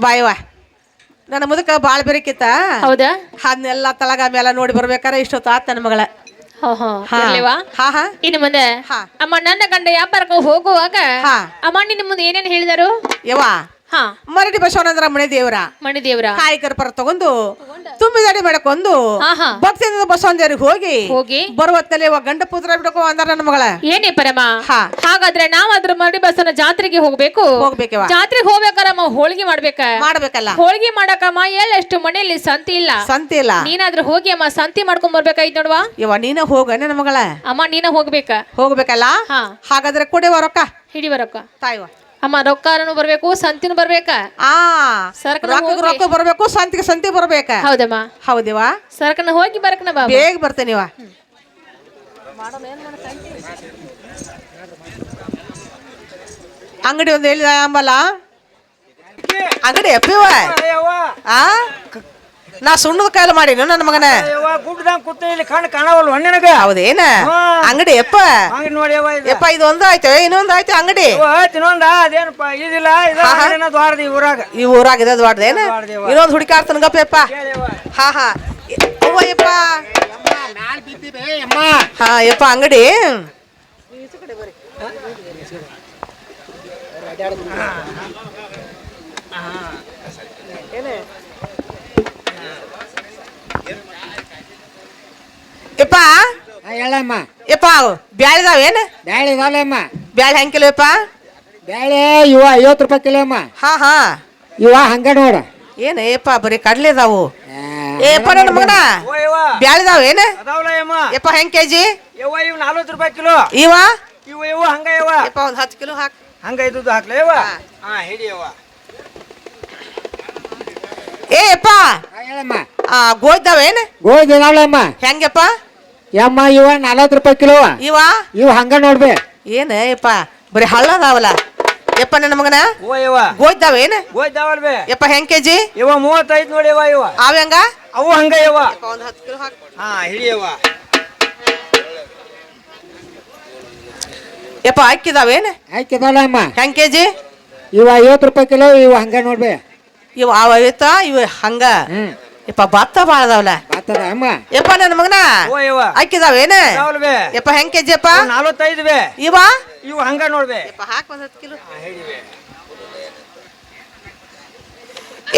ಬಾಯವ್ವ ನನ್ನ ಮುದಕ ಬಾಳ್ ಬೆರಕಿತ್ತ. ಹೌದಾ? ಅದನ್ನೆಲ್ಲ ತಳಗ ಮೇಲೆ ನೋಡಿ ಬರ್ಬೇಕಾರೆ ಇಷ್ಟೊತ್ತು ಆತ ನನ್ನ ಮಗಳ. ಇನ್ನು ಮುಂದೆ ಅಮ್ಮ ನನ್ನ ಗಂಡ ವ್ಯಾಪಾರಕ್ಕೆ ಹೋಗುವಾಗ ಅಮ್ಮ ನಿನ್ನ ಮುಂದೆ ಏನೇನು ಹೇಳಿದರು? ಯವ್ವ ಮರಡಿ ಬಸವನಂದ್ರ ಮಣಿ ದೇವರ ಕಾಯಿಕರ ಪರ ತಗೊಂಡು ತುಂಬಿದಡಿ ಮಾಡಕೊಂದು ಭಕ್ತಿಯಿಂದ ಬಸವನ ದೇವ್ರಿಗೆ ಹೋಗಿ ಬರುವತ್ತಲ್ಲಿ ಗಂಡ ಪುತ್ರ ಬಿಡಕೋ ಅಂದಾರ ನನ್ನ ಮಗಳ. ಏನೇ ಪರಮ, ಹಾಗಾದ್ರೆ ನಾವ್ ಅದ್ರ ಮರಡಿ ಬಸವನ ಜಾತ್ರೆಗೆ ಹೋಗ್ಬೇಕವ. ಜಾತ್ರೆಗೆ ಹೋಗ್ಬೇಕಾರ ಹೋಳಿಗೆ ಮಾಡ್ಬೇಕಲ್ಲ. ಹೋಳಿಗೆ ಮಾಡಕಮ್ಮ ಎಷ್ಟು ಮನೆಯಲ್ಲಿ ಸಂತಿ ಇಲ್ಲ. ನೀನಾದ್ರೂ ಹೋಗಿ ಅಮ್ಮ ಸಂತಿ ಮಾಡ್ಕೊಂಡ್ ಬರ್ಬೇಕಾಯ್ತು ನೋಡುವ. ಇವ ನೀನ ಹೋಗ ನನ್ನ ಮಗಳ. ಅಮ್ಮ ನೀನ ಹೋಗ್ಬೇಕಲ್ಲ. ಹಾಗಾದ್ರೆ ಕೊಡಿವ ರೊಕ್ಕ ಹಿಡಿವ ರೊಕ್ಕ ತಾಯ್ವ. ಅಮ್ಮ ರೊಕ್ಕನು ಬರ್ಬೇಕು, ಸಂತಿನೂ ಬರ್ಬೇಕ. ರೊಕ್ಕ ಬರ್ಬೇಕು, ಸಂತಿ ಬರ್ಬೇಕ. ಹೌದಮ್ಮ. ಹೌದಿವ. ಸರ್ಕನ ಹೋಗಿ ಬರಕನ ಬಾ. ಬೇಗ ಬರ್ತೇನಿವ. ಅಂಗಡಿ ಒಂದು ಹೇಳಿದ ಅಂಬಲ್ಲ. ಅಂಗಡಿ ಅಪ್ಪಿವ ನಾ ಸುಣ್ಣದ ಕಾಯಿಲೆ ಮಾಡೀನಿ ನನ್ನ ಮಗನ. ಹೌದೇನ ಅಂಗಡಿ ಯಪ್ಪ ಯಪ್ಪ ಇದು ಒಂದು ಆಯ್ತು ಇನ್ನೊಂದು ಆಯ್ತು ಅಂಗಡಿ ಈ ಊರಾಗ ಇದೆ ದೊಡ್ಡದೇನ ಇನ್ನೊಂದು ಹುಡುಕಾಡ್ತಾನ ಗಪ್ಪ ಯಪ್ಪ. ಹಾ ಅವ್ವ ಯಪ್ಪ ಹಾ ಯಪ್ಪ ಅಂಗಡಿ ಯಪ್ಪ ಹೇಳಮ್ಮ. ಯಪ್ಪ ಬ್ಯಾಳಿದಾವೇನ? ಬ್ಯಾಳಿ ಇದಾವಲ್ಲಮ್ಮ. ಬ್ಯಾಳಿ ಹೆಂಗ್ ಕಿಲೋ ಯಪ್ಪ? ಬ್ಯಾಳಿ ಇವ 50 ರೂಪಾಯಿ ಕಿಲೋ ಅಮ್ಮ. ಹಾ ಇವ ಹಂಗ ನೋಡ. ಏನ ಯಪ್ಪ ಬರೀ ಕಡ್ಲೆ ಇದಾವು. ಏಪ್ಪ ನನ್ನ ಮಗನ ಬ್ಯಾಳಿದಾವೇನ? ಯಪ್ಪ ಹೆಂಗ್ ಕೆಜಿ? ಇವ 40 ರೂಪಾಯಿ ಕಿಲೋ. ಇವ ಹಂಗ ಇವ ಯಪ್ಪ ಒಂದು 10 ಕಿಲೋ ಹಾಕ್. ಹಂಗ ಇದ್ದು ಹಾಕ್ಲ ಇವ. ಹಿಡಿ ಇವ. ಏ ಯಪ್ಪ ಹೇಳಮ್ಮ. ಗೋಯ್ದಾವೇನ? ಗೋಯ್ದ ಇದಾವಲ್ಲಮ್ಮ. ಹೆಂಗಪ್ಪ? ಯಮ್ಮ ಇವ 40 ರೂಪಾಯಿ ಕಿಲೋ. ಇವ ಹಂಗ ನೋಡ್ಬೇ. ಏನ ಯಪ್ಪ ಬರೀ ಹಳ್ಳ ಅದಾವಲ್ಲ ಯಪ್ಪ ನನ್ನ ಮಗನ. ಗೋಯ್ದಾವೇನ? ಗೋಯ್ದಾವಲ್ಬೇ. ಯಪ್ಪ ಹೆಂಗ್ ಕೆಜಿ? ಇವ 35 ನೋಡಿ ಇವ. ಅವ ಹೆಂಗ? ಅವು ಹಂಗ ಇವ. ಒಂದು 10 ಕಿಲೋ ಹಾಕ್. ಹಿಡಿ ಇವ. ಯಪ್ಪ ಅಕ್ಕಿದಾವೇನ? ಅಕ್ಕಿದಾವಲ್ಲಮ್ಮ. ಹೆಂಗ್ ಕೆಜಿ? ಇವ 50 ರೂಪಾಯಿ ಕಿಲೋ. ಇವ ಹಂಗ ನೋಡ್ಬೇ. ಇವ ಅವ ಇವ ಹಂಗ. ಯಪ್ಪ ಭತ್ತ ಬಾಳ ಅದಾವಲ್ಲ. ಯಪ್ಪ ನನ್ನ ಮಗನ ಅಕ್ಕಿದಾವೇನ? ಯಪ್ಪ ಹೆಂಗ್ ಕೆಜಿ ಯಪ್ಪ? 45 ಬೇ. ಇವ ಹಂಗ ನೋಡ್ಬೇ. ಯಪ್ಪ ಹಾಕ್ ಒಂದು 10 ಕಿಲೋ.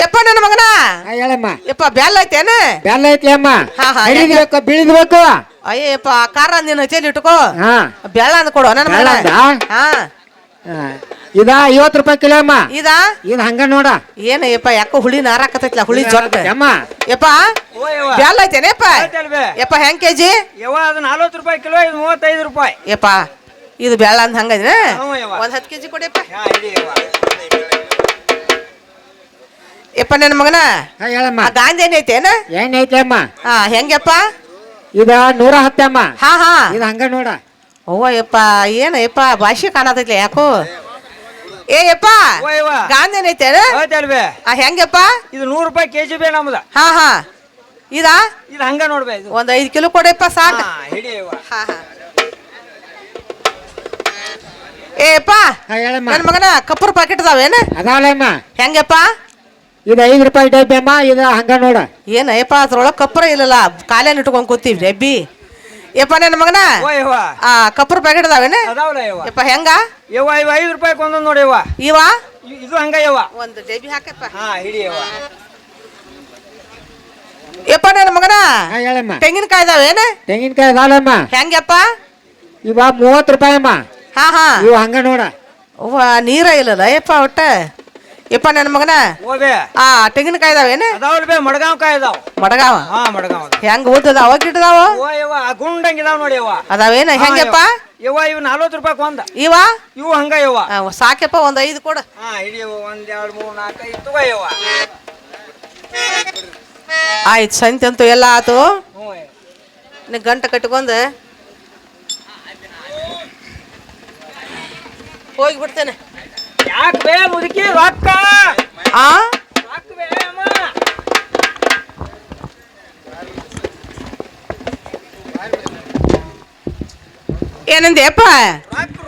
ಯಪ್ಪ ನನ್ನ ಮಗನ ಹೇಳಮ್ಮ. ಯಪ್ಪ ಬ್ಯಾಲ್ ಐತೇನ? ಬ್ಯಾಲ್ ಐತಿ ಅಮ್ಮ. ಬೀಳಿದ್ಬೇಕು. ಅಯ್ಯಪ್ಪ ಖಾರ ನೀನು ಹಚ್ಚಲಿ ಇಟ್ಕೋ. ಬ್ಯಾಳ ಅಂದ್ ಕೊಡು ನನ್ನ ಮಗನ. ಇದ 50 ರೂಪಾಯಿ ಕಿಲೋ ಅಮ್ಮ. ಇದು ಹಂಗ ನೋಡ. ಏನ ಯಪ್ಪ ಯಾಕೋ ಹುಳಿ ನಾರಾಕತೈತ್ಲ ಹುಳಿ ಜೊಟ್ಟ ಅಮ್ಮ. ಯಪ್ಪ ಬ್ಯಾಲ್ ಐತೇನ ಯಪ್ಪ? ಯಪ್ಪ ಹೆಂಗ್ ಕೆಜಿ? 40 ರೂಪಾಯಿ ಕಿಲೋ. ಇದು 35 ರೂಪಾಯಿ. ಯಪ್ಪ ಇದು ಬ್ಯಾಳ ಅಂದ್ ಹಂಗೈನ ಒಂದ್ 10 ಕೆಜಿ ಕೊಡಿಯಪ್ಪ. ಯಪ್ಪ ನನ್ನ ಮಗನ ಹೇಳಮ್ಮ. ಗಾಂಧಿ ಏನೈತೇನ? ಏನೈತೆ ಅಮ್ಮ. ಹೆಂಗಪ್ಪ? ಇದ 110 ಅಮ್ಮ. ಇದು ಹಂಗ ನೋಡ. ಅವ್ವ ಯಪ್ಪ ಏನ ಯಪ್ಪ ಭಾಷೆ ಕಾಣತೈತ್ಲ ಯಾಕೋ. ಏ ಯಪ್ಪ ಗಾಂಧಿ ಏನೈತೇನ? ಹೆಂಗಪ್ಪ? ಇದು 100 ರೂಪಾಯಿ ಕೆಜಿ ಬೇ ನಮ್ದ. ಇದು ಹಂಗ ನೋಡ್ಬೇ. ಒಂದ್ 5 ಕಿಲೋ ಕೊಡಪ್ಪ ಸಾಕು. ಏಪ್ಪ ನನ್ನ ಮಗನ ಕಪ್ಪರ್ ಪಾಕೆಟ್ ಅದಾವೇನ? ಅದಾವಲ್ಲಮ್ಮ. ಹೆಂಗಪ್ಪ? ಇದು 5 ರೂಪಾಯಿ ಡಬ್ಬಿ ಅಮ್ಮ. ಇದು ಹಂಗ ನೋಡ. ಏನಯ್ಯಪ್ಪ ಅದ್ರೊಳಗ ಕಪ್ಪರ ಇಲ್ಲಲ್ಲ ಕಾಲೇನ್ ಇಟ್ಕೊಂಡ್ ಕೂತೀವಿ ಡಬ್ಬಿ. ಯಪ್ಪ ನನ್ನ ಮಗನ ಕಪ್ಪರ್ ಪ್ಯಾಕೆಟ್ ಅದಾವೇನ? ಯಪ್ಪ ಹೆಂಗ? 5 ರೂಪಾಯಿ ಒಂದೊಂದು ನೋಡಿ ಇದು ಹಂಗ ಒಂದು ಡಬ್ಬಿ ಹಾಕಪ್ಪ. ಹಿಡಿ ಯಪ್ಪ ನನ್ನ ಮಗನ ಹೇಳಮ್ಮ. ತೆಂಗಿನಕಾಯಿ ಇದಾವೇನ? ತೆಂಗಿನಕಾಯಿ ಅದಾವಲ್ಲಮ್ಮ. ಹೆಂಗಪ್ಪ? ಇವ 30 ರೂಪಾಯಿ ಅಮ್ಮ. ಇವ ಹಂಗ ನೋಡ. ಅವ್ವ ನೀರ ಇಲ್ಲಲ್ಲ ಯಪ್ಪ ಒಟ್ಟ. ಯಪ್ಪ ನನ್ನ ಮಗನ ತೆಂಗಿನಕಾಯಿ ಇದಾವೇನ? ಮಡಗಾವ್ ಕಾಯಿ ಇದಾವ. ಮಡಗಾವ ಹೆಂಗ ಓದದಾವ ಗಿಡದಾವ? ಗುಂಡಂಗ ಇದಾವ ನೋಡಿ ಅದಾವೇನ? ಹೆಂಗಪ್ಪ? ಇವ 40 ರೂಪಾಯಿ ಒಂದ. ಇವು ಹಂಗ ಸಾಕಪ್ಪ ಒಂದ್ 5 ಕೊಡ. 1 2 3 4 5 ಆಯ್ತು ಸಂತೆ ಅಂತೂ ಎಲ್ಲ ಆತು. ಗಂಟ ಕಟ್ಕೊಂಡ್ ಹೋಗ್ಬಿಡ್ತೇನೆ. ಯಾಕೆ ಮುದುಕಿ ರೊಕ್ಕ? ಏನಂದೆ ಅಪ್ಪ?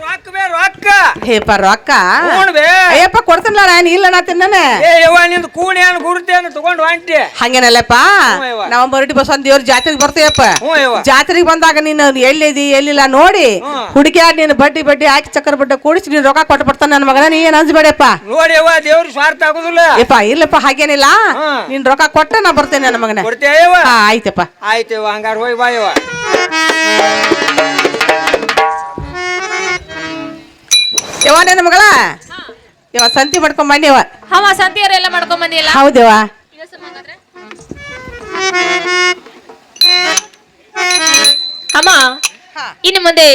ರೊಕ್ಕ ರೊಕ್ಕ ಹೇಪ ರೊಕ್ಕ ಹ್ಞೂ ಬೇ ಅಯ್ಯಪ್ಪ ಕೊಡ್ತೀನಲ್ಲ ನಾನು ಇಲ್ಲ ನಾ ತಿನ್ನನೆ ಏ ಯವ್ವ ನಿಂದು ಕೂಣೇನು ಗುರುತೇನು ತಗೊಂಡು ಹೊಂಟಿ ಹಂಗೇನಲ್ಲಪ್ಪ ಹ್ಞೂ ಯವ್ವ. ನಾವು ಮರಡಿ ಬಸವನ ದೇವ್ರ ಜಾತ್ರೆಗೆ ಬರ್ತೇವಪ್ಪ ಹ್ಞೂ ಯವ್ವ. ಜಾತ್ರೆಗೆ ಬಂದಾಗ ನೀನು ಎಲ್ಲಿದಿ ಎಲ್ಲಿಲ್ಲ ನೋಡಿ ಹ್ಮ್. ಹುಡುಗಿಯಾರ್ ನೀನು ಬಡ್ಡಿ ಬಡ್ಡಿ ಹಾಕಿ ಚಕ್ಕರ್ ಬಡ್ಡಿ ಕೂಡಿಸಿ ನೀನು ರೊಕ್ಕ ಕೊಟ್ಟು ಬರ್ತಾನೆ ನನ್ನ ಮಗನ ನೀ ಏನ್ ಅಂಜಬೇಡಪ್ಪ ನೋಡಿ ಯವ್ವ ದೇವ್ರ ಸ್ವಾರ್ಥ ಆಗುದಿಲ್ಲ ಯಪ್ಪ ಇಲ್ಲಪ್ಪ ಹಾಗೇನಿಲ್ಲ ಹ್ಮ್. ನೀನ್ ರೊಕ್ಕ ಕೊಟ್ಟ ನಾ ಬರ್ತೇನೆ ನನ್ನ ಮಗನ ಕೊಡ್ತೇವ ಹಾ ಆಯ್ತಪ್ಪ ಆಯ್ತು ಯವ್ವ ಹಂಗಾರ ಹೋಗಿ ಬಾ ಯವ್ವ ಯವ್ವ ನನ್ನ ಮಗಳ ಯವ್ವ ಸಂತಿ ಮಾಡ್ಕೊಂಡ್ ಬನ್ನಿ ಯವ್ವ ಹವ ಸಂತಿಯರೆಲ್ಲ ಮಾಡ್ಕೊಂಡ್ ಬಂದಿಲ್ಲ ಹೌದವ್ವ ಅಮ್ಮ ಇನ್ನು ಮುಂದೆ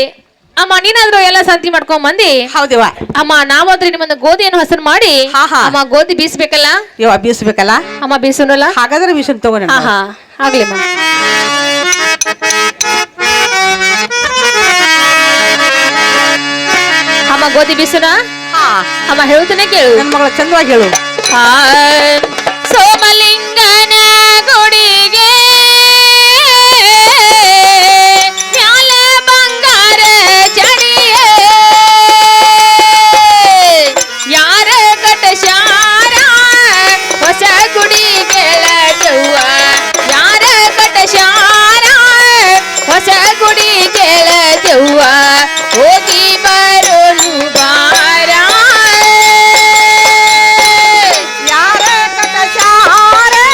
ಅಮ್ಮ ನೀನಾದ್ರೂ ಎಲ್ಲ ಸಂತಿ ಮಾಡ್ಕೊಂಡ್ ಬಂದಿ ಹೌದವ್ವ ಅಮ್ಮ ನಾವಾದ್ರೂ ಇನ್ನು ಮುಂದೆ ಗೋಧಿಯನ್ನು ಹಸರು ಮಾಡಿ ಅಮ್ಮ ಗೋಧಿ ಬೀಸ್ಬೇಕಲ್ಲ ಯವ್ವ ಬೀಸ್ಬೇಕಲ್ಲ ಅಮ್ಮ ಬೀಸೋನಲ್ಲ ಹಾಗಾದ್ರೆ ಬೀಸನ್ ತಗೊಂಡ ಹಾ ಹಾ ಆಗ್ಲಿ ಅಮ್ಮ ಅಮ್ಮ ಗೋಧಿ ಬೀಸುನ ಅಮ್ಮ ಹೇಳ್ತಾನೆ ಕೇಳು ನನ್ನ ಮಗಳ ಚಂದವಾಗಿ ಹೇಳು ಸೋಮಲಿಂಗನ ಗುಡಿಗೆ ಮ್ಯಾಲ ಬಂಗಾರ ಚಡಿಯ ಯಾರ ಕಟಶಾರ ಹೊಸ ಗುಡಿ ಗೆಳಜವ್ವ ಯಾರ ಕಟಶಾರ ಹೊಸ ಗುಡಿ ಗೆಳಜವ್ವ ಹೋಗಿ ಬರೋನು ಬಾರ ಯಾರ ಕಟಚಾರೆ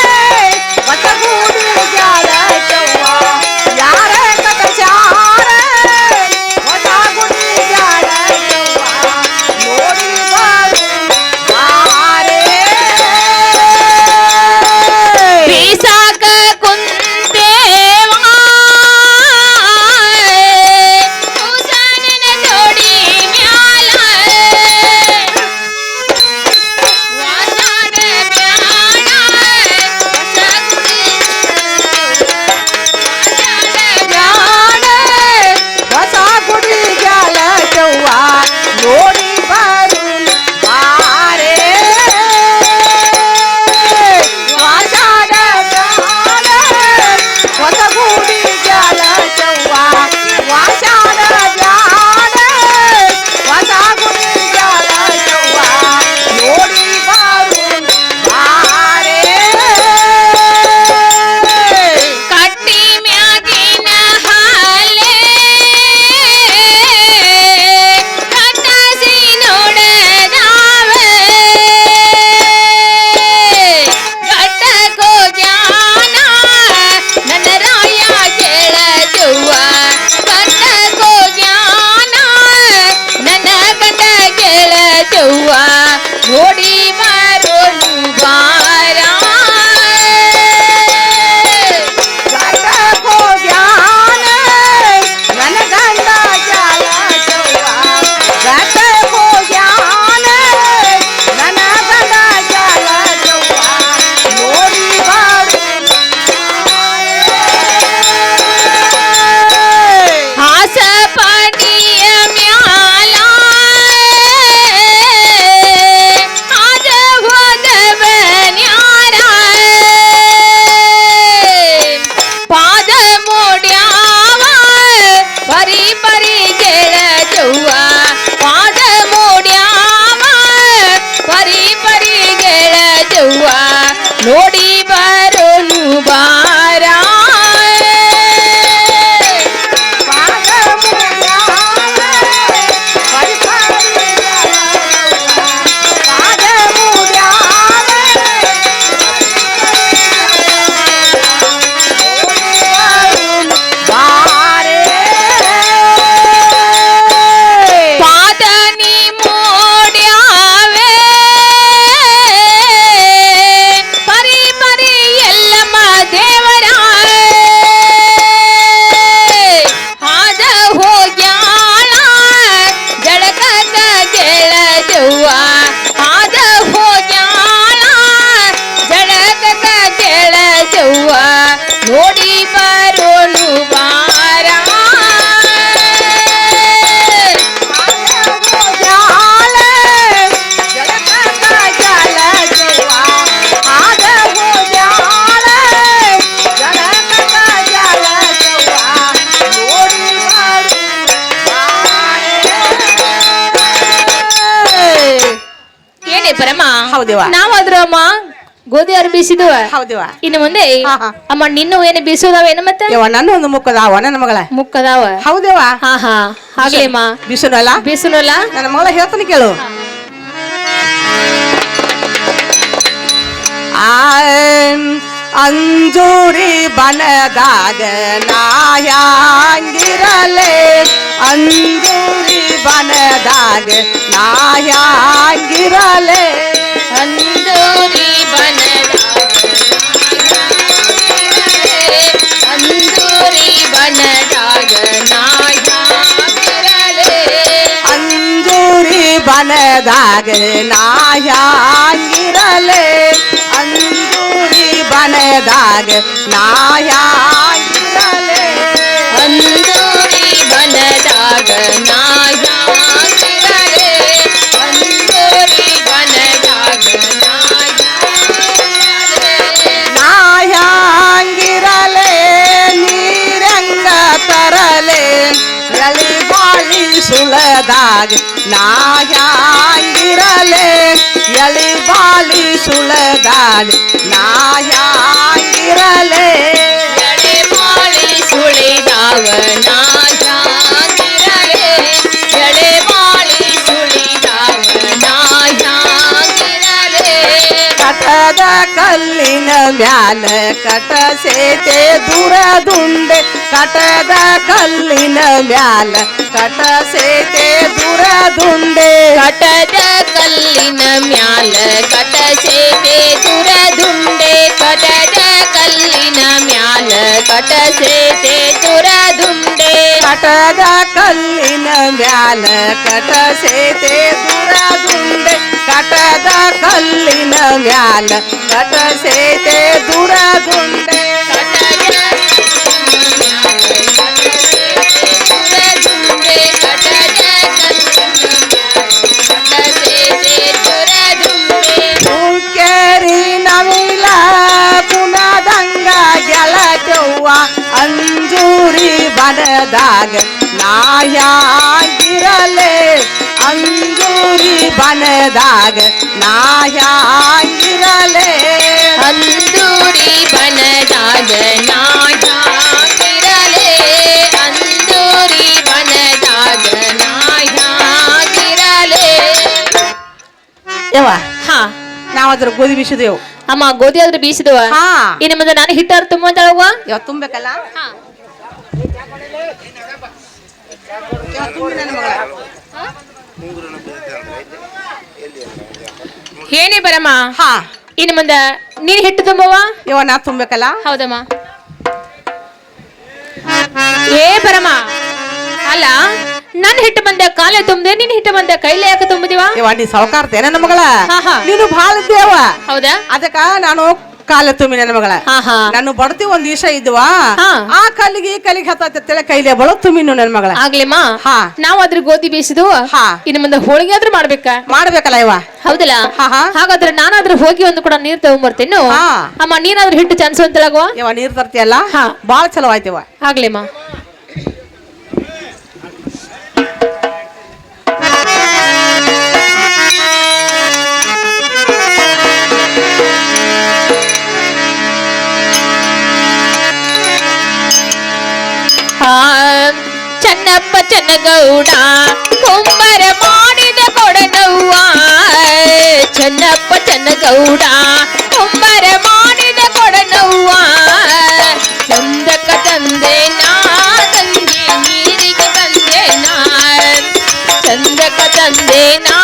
ಹೊಸಗೂಡಿ ಜಾಲಜವ್ವ ಯಾರ ಕಟಚಾರೆ ಹೊಸಗುಡಿ ಜಾಲಜವ್ವ ನೋಡಿ ಬಾರು ಬಾರೆ ಹೌದಿವ ನಾವಾದ್ರ ಅಮ್ಮ ಗೋಧಿ ಅರ್ ಬೀಸಿದ್ವ ಹೌದಿವ ಇನ್ನು ಮುಂದೆ ಅಮ್ಮ ನಿನ್ನೂ ಏನು ಬೀಸೋದಾವೇನು ಮತ್ತೆ ನನ್ನ ಒಂದು ಮುಕ್ಕದಾವ ನನ್ನ ಮಗಳ ಮುಕ್ಕದಾವ ಹೌದೇವ ಹಾ ಹಾ ಆಗ್ಲೇಮ್ಮ ಬೀಸುನಲ್ಲ ಬೀಸುನಲ್ಲ ನನ್ನ ಮಗಳ ಹೇಳ್ತಾನೆ ಕೇಳು ಅಂಜೂರಿ ಬನದಾಗ ನಾಯಾಂಗಿರಲೆ ಅಂಜೂರಿ ಬನದಾಗ ನಾಯಾಂಗಿರಲೆ ಅಂಜೂರಿ ಅಂಜೂರಿ ಬನದಾಗ ನಾಯಾಂಗಿರಲೆ ಅಂಜೂರಿ ಬನದಾಗ ನಾಯಾಂಗಿರಲೆ ಅಂಜೂರಿ ಬನದಾಗ ನಾಯಾಂಗಿರಲೆ ಅಂಜೂರಿ ಬನದಾಗ ನಾಯಾಂಗಿರಲೆ ಅಂಜೂರಿ ಬನದಾಗ ನಾಯಾಂಗಿರಲೆ ನೀರಂಗ ತರಲೆ ಎಳಿ ಬಾಳಿ ಸುಳದಾಗ ನಾಯಾಂಗಿರಲೆ ಎಳಿ ಬಾಳಿ ಸುಳದಾಗ ನಾಯಾಂಗಿರಲೆ ಎಳೆ ಬಾಳಿ ಸುಳಿದಾಗ ನಾಯಾಂಗಿರಲೆ ಎಳೆ ಬಾಳಿ ಸುಳಿದಾಗ ನಾಯಾಂಗಿರಲೆ ಕಟದ ಕಲ್ಲಿನ ಮ್ಯಾಲ ಕಟಸೇತೆ ದುರದುಂಡೆ ಕಟದ ಕಲ್ಲಿನ ಮ್ಯಾಲ ಕಟಸೇತೆ ದುರದುಂಡೆ ಕಟದ ಕಲ್ಲಿನ ಮ್ಯಾಲ ಕಟಸೇತೆ ದುರದುಂಡೆ ಕಟದ ಕಲ್ಲಿನ ಮ್ಯಾಲ ಕಟಸೇತೆ ದುರದುಂಡೆ ಕಟದ ಕಲ್ಲಿನ ಮ್ಯಾಲ ಕಟಸೇತೆ ದುರದುಂಡೆ ಕಟದ ಕಲ್ಲಿನ ಮ್ಯಾಲ ಕಟಸೇತೆ ದುರದುಂಡೆ ನವಿಲ ಕುಣದಂಗ ಗೆಳತವ್ವ ಅಂಜೂರಿ ಬನದಾಗ ನಾಯಾಂಗಿರಲೆ ಅಂಜೂರಿ ಬನದಾಗ ನಾಯಾಂಗಿರಲೆ ಅಂದೂರಿ ಬನದಾಗ ನಾಯಾಂಗಿರಲೆ ಅಂದೂರಿ ಬನದಾಗ ನಾಯಾಂಗಿರಲೆ ಯವ್ವ ಹಾ ನಾವದ್ರ ಗೋಧಿ ಬೀಸಿದೆವು ಅಮ್ಮ ಗೋಧಿ ಆದ್ರೆ ಬೀಸಿದವ ಹಾ ಇನ್ನು ಮುಂದೆ ನಾನು ಹಿಟ್ಟಾರು ತುಂಬಂತಾಳವ್ವ ಯಾವ ತುಂಬಬೇಕಲ್ಲ ಏನೇ ಬರಮ್ಮ ಹಾ ಇನ್ನು ಮುಂದೆ ನೀನ್ ಹಿಟ್ಟು ತುಂಬವ ಯವ್ವ ನಾ ತುಂಬಬೇಕಲ್ಲ ಹೌದಮ್ಮ ಏ ಬರಮ್ಮ ಅಲ್ಲ ನನ್ ಹಿಟ್ಟು ಬಂದೆ ಕಾಲೇ ತುಂಬದೆ ನಿನ್ ಹಿಟ್ಟು ಬಂದೆ ಕೈಲೇ ಯಾಕೆ ತುಂಬಿದಿವ ಯವ್ವ ನೀ ಸಾವುಕಾರ್ತೆ ನನ್ನ ಮಗಳ ಹಾ, ಹಾ. ನೀನು ಭಾಳ ಇದ್ದೇವ ಹೌದಾ ಅದಕ್ಕ ನಾನು ಕಾಲ ತುಂಬಿ ನನ್ನ ಮಗಳ ಹಾ ಹಾ ನಾನು ಬಡತಿ ಒಂದ್ ಈಶ ಇದ್ವಾ ಹಾ. ಆ ಕಲ್ಲಿಗೆ ಈ ಕಲ್ಲಿಗೆ ಹತ್ತತ್ತೇಳೆ ಕೈಲೇ ಬಳ ತುಂಬಿನು ನನ್ನ ಮಗಳ ಆಗ್ಲಿಮ್ಮ ಹಾ. ನಾವ್ ಅದ್ರ ಗೋಧಿ ಬೀಸಿದ್ವು ಹಾ. ಇನ್ನು ಮುಂದೆ ಹೋಳಿಗೆ ಆದ್ರೂ ಮಾಡ್ಬೇಕ ಮಾಡ್ಬೇಕಲ್ಲ ಯವ್ವ ಹೌದಲ್ಲ ಹಾ, ಹಾ. ಹಾಗಾದ್ರೆ ನಾನಾದ್ರೂ ಹೋಗಿ ಒಂದು ಕೂಡ ನೀರ್ ತಗೊಂಬರ್ತೇನು ಹಾ. ಅಮ್ಮ ನೀನಾದ್ರೂ ಹಿಟ್ಟು ಚನ್ಸುವಂತಲಾಗುವ ಯವ್ವ ನೀರ್ ತರ್ತಿಯಲ್ಲ ಹಾ. ಬಾಳ ಚಲೋ ಆಯ್ತವ ಆಗ್ಲಿಮ್ಮ ಚನ್ನಪ್ಪ ಚನ್ನಗೌಡ ಕುಂಬರ ಮಾಡಿದ ಕೊಡನವ್ವ ಚನ್ನಪ್ಪ ಚನ್ನಗೌಡ ಕುಂಬರ ಮಾಡಿದ ಕೊಡನವ್ವ ಚಂದಕ ತಂದೆ ನಾ ತಂಗಿ ನೀರಿಗೆ ಬಂದೆ ನಾ ಚಂದಕ ತಂದೆ ನಾ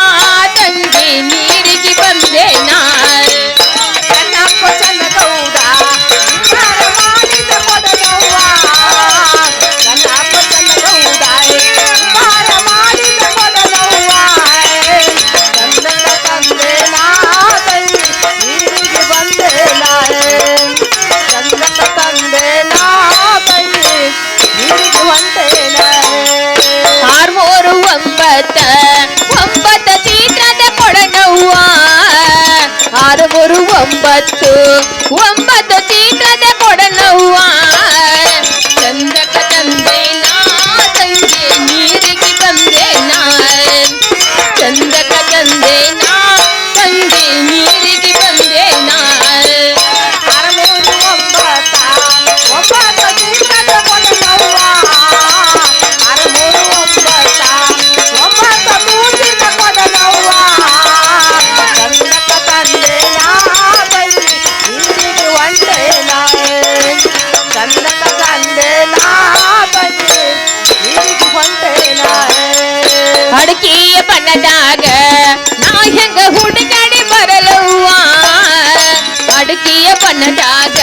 ತಂಗಿ ನೀರಿಗೆ ಬಂದೆ ನಾ ಚನ್ನಪ್ಪ ಚನ್ನಗೌಡ ಕುಂಬಾರ ಮಾಡಿದ ಕೊಡನವ್ವ. ಚನ್ನಪ್ಪ ಚನ್ನಗೌಡ ಕುಂಬಾರ ಮಾಡಿದ ಕೊಡನವ್ವ. ಚಂದಕ ತಂದೆ ನಾ ತಂಗಿ ನೀರಿಗೆ ಬಂದೆ ನಾ. ಚಂದಕ ತಂದೆ ನಾ ತಂಗಿ ನೀರಿಗೆ ಬಂದೆ ನಾ. 6 3 9 9 ಚೀತ್ರದ ಕೊಡನವ್ವ 6 3 9 9 ಚೀತ್ರದ ಕೊಡನವ್ವ ಚಂದಕ ತಂದೆ ನಾ ತಂಗಿ ನೀರಿಗೆ ಬಂದೆ ನಾ ಚಂದಕ ತಂದೆ ನಾ ತಂಗಿ ನೀರಿಗೆ ಚಂದಕ ತಂದೇನಾ ತಂಗಿ ನೀರಿಗೆ ಹೊಂಟೇನಾ ಅಡಕಿಯ ಬಣ್ಣದಾಗ ನಾ ಹೆಂಗ ಹುಡುಕಾಡಿ ಬರಲವ್ವ ಅಡಕಿಯ ಬಣ್ಣದಾಗ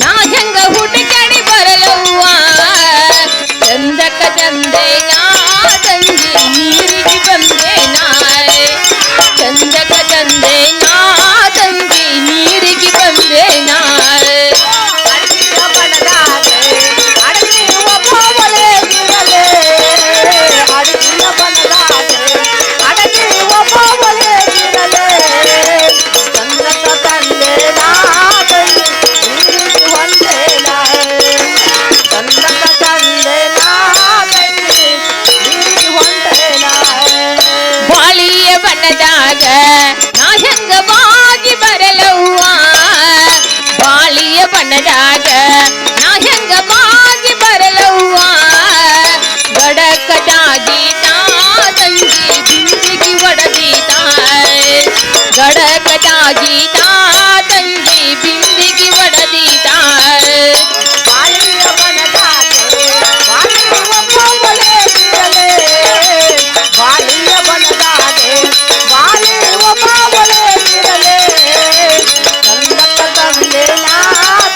ನಾ ಹೆಂಗ ಹುಡುಕಾಡಿ ಬರಲವ್ವ ಚಂದಕ ತಂದೇನಾ ತಂಗಿ ನೀರಿಗೆ ಬಂದೇನಾ ಚಂದಕ ತಂದೇನಾ ತಂಗಿ ನೀರಿಗೆ ಬಂದೇನಾ ಅಡಗಿಯ ಬನದಾಗೆ ಅಡಗಿ ಒಬ್ಬ ಒಲೆಗಿರಲೇ ಅಡಗಿಯ ಬನದಾಗೆ ಅಡಗಿ ಒಬ್ಬ ಒಲೆಗಿರಲೇ ಚಂದಕ ತಂದೇನಾ ತಂಗಿ ನೀರಿಗೆ ಹೊಂಟೇನಾ ಚಂದಕ ತಂದೇನಾ ತಂಗಿ ನೀರಿಗೆ ಹೊಂಟೇನಾ ಬಾಳಿಯ ಬಣ್ಣದಾಗ ನಾ ಹೆಂಗ ಬಾಗಿ ಬರಲವ್ವ ಬಾಳಿಯ ಬಣ್ಣದಾಗ ನಾ ಹೆಂಗ ಬಾಗಿ ಬರಲವ್ವ ಗಡಕದಾಗಿ ನಾ ತಂಗಿ ಬಿಂದಿಗೆ ಒಡದೀತ ಗಡಕದಾಗಿ ನಾ ತಂಗಿ ಬಿಂದಿಗೆ ಒಡದೀತ ಬಾಳಿಯ ಬನದಾಗೆ ಬಾಳಿ ಒಬ್ಬ ಒಲೆಗಿರಲೇ ಬಾಳಿಯ ಬನದಾಗೆ ಬಾಳಿ ಒಬ್ಬ ಒಲೆಗಿರಲೇ ಚಂದಕ ತಂದೇನಾ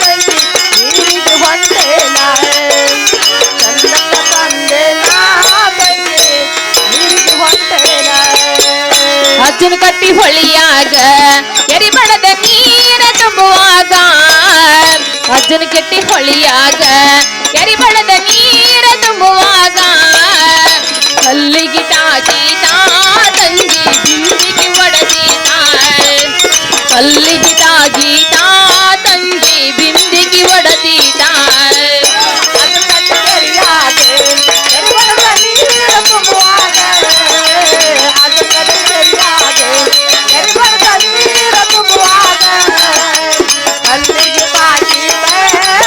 ತಂಗಿ ನೀರಿಗೆ ಹೊಂಟೇನಾ ಚಂದಕ ತಂದೇನಾ ತಂಗಿ ನೀರಿಗೆ ಹೊಂಟೇನಾ ಅಜ್ಜನ ಕಟ್ಟಿ ಹೊಳಿಯಾಗ ಎರಿಬಡದ ನೀರ ತುಂಬುವಾಗ ಅಜ್ಜನ ಕಟ್ಟಿ ಹೊಳಿಯಾಗ ಎರಿಬಡದ ನೀರ ತುಂಬುವಾಗ ಕಲ್ಲಿಗೆ ತಾಗೀತ ತಂಗಿ ಬಿಂದಿಗೆ ಒಡದೀತ ಕಲ್ಲಿಗೆ ತಾಗೀತ ತಂಗಿ ಬಿಂದಿಗೆ ಒಡದೀತ ಅದು ಕಟ್ಟೆರಿಯಾಗೆ ಎರಿಬಡದ ನೀರು ತುಂಬುವಾಗ ಅದು ಕಟ್ಟೆರಿಯಾಗೆ ಎರಿಬಡದ ನೀರು ತುಂಬುವಾಗ ಕಲ್ಲಿಗೆ ತಾಕೀತೆ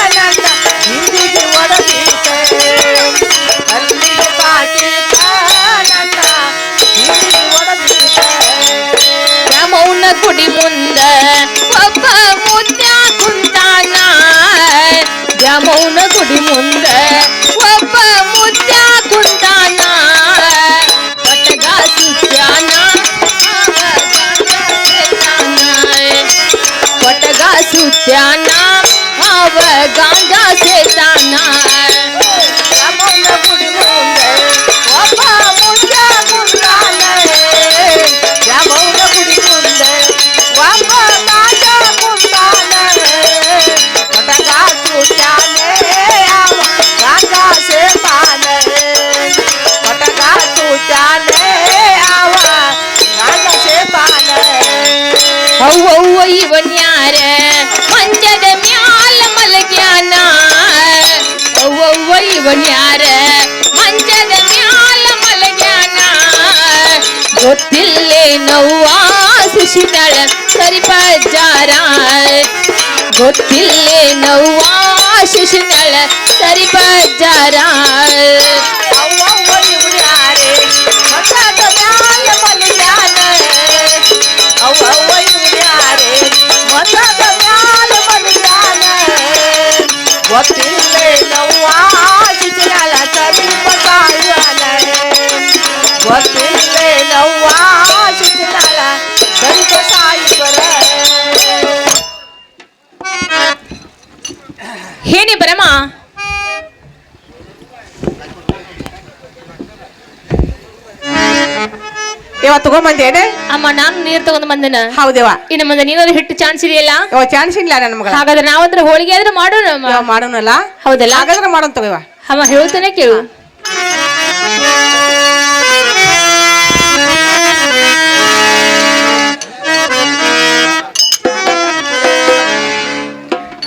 ನನ್ನ ಹಿಂದಿಗೆ ಒಡದೀತೆ ಕಲ್ಲಿಗೆ ತಾಕೀತೆ ನನ್ನ ಹಿಂದಿಗೆ ಒಡದೀತೆ ಮೌನ ಗುಡಿ ಮುಂದ ಒಬ್ಬ ಮುದ್ದ ಕುಂತಾನ ಮೌನ ಗುಡಿ ಮುಂದ ಒಬ್ಬ ಮುದ್ದ ಕುಂತಾನ ಪಟಗ ಸುತ್ತಾನ ಪಟಗ ಸುತ್ತಾನ ಅವ ಗಾಂಜಾ ಸೇತಾನ ರಾಮನ ಗುಡಿ ಮುಂದೆ ಒಬ್ಬ ಮುದ್ದ ಕುಂತಾನೆ ರಾಮನ ಗುಡಿ ಮುಂದೆ ಒಬ್ಬ ರಾಜ ಕುಂತಾನೆ ಪಟಗ ಸುತ್ತಾನೆ ಅವ ರಾಜ ಸೇತಾನೆ ಪಟಗ ಸುತ್ತಾನೆ ಅವ ರಾಜ ಸೇತಾನೆ ಅವ್ವವ್ವ ಇವನ್ಯಾರ ಮಂಚದ ಮ್ಯಾಲ ಮಲಗ್ಯಾನ ಅವ್ವವ್ವ ಇವನ್ಯಾರ ಮಂಚದ ಮ್ಯಾಲ ಮಲಗ್ಯಾನ ಗೊತ್ತಿಲ್ಲೇನವ್ವ ಸುಶಿನಳ ಸರಿ ಪಜ್ಜಾರ ಗೊತ್ತಿಲ್ಲೇನವ್ವ ಸುಶಿನಳ ಸರಿ ಪಜ್ಜಾರ ಅವ್ವವ್ವ ಇವ್ರ್ಯಾರೆ ಮಠದ ಮ್ಯಾಲ ಮಲಗ್ಯಾನೆ ಅವ್ವವ್ವ ಇವ್ರ್ಯಾರೆ ಮಠದ ಮ್ಯಾಲ ಮಲಗ್ಯಾನೆ ಗೊತ್ತಿಲ್ಲೇನವ್ವ ಶಿಶಿನಳ ಸರೀಪ ಸಾಯುವನೆ ಗೊತ್ತಿಲ್ಲೇನವ್ವ ಶಿಶಿನಳ ಸರೀಪ ಸಾಯುವರೆ ಹೇಳಿ ಬರಮ್ಮ ಇವ ತಗೊಂಬಂದೇನೆ ಅಮ್ಮ ನಾನು ನೀರ್ ತಗೊಂಡ್ ಬಂದನ ಹೌದೇವ ಇನ್ನು ಮುಂದೆ ನೀನಾದ್ರು ಹಿಟ್ಟು ಚಾನ್ಸ್ ಇದೆಯಲ್ಲ ಇವ ಚಾನ್ಸ್ ಇಲ್ಲ ನನ್ನ ಮಗಳ ಹಾಗಾದ್ರೆ ನಾವಂದ್ರೆ ಹೋಳಿಗೆ ಆದ್ರೆ ಮಾಡೋಣ ಅಮ್ಮ. ಇವ ಮಾಡೋಣಲ್ಲ ಹೌದಲ್ಲ ಹಾಗಾದ್ರೆ ಮಾಡೋಣ ತಗೋವ ಅಮ್ಮ ಹೇಳ್ತಾನೆ ಕೇಳು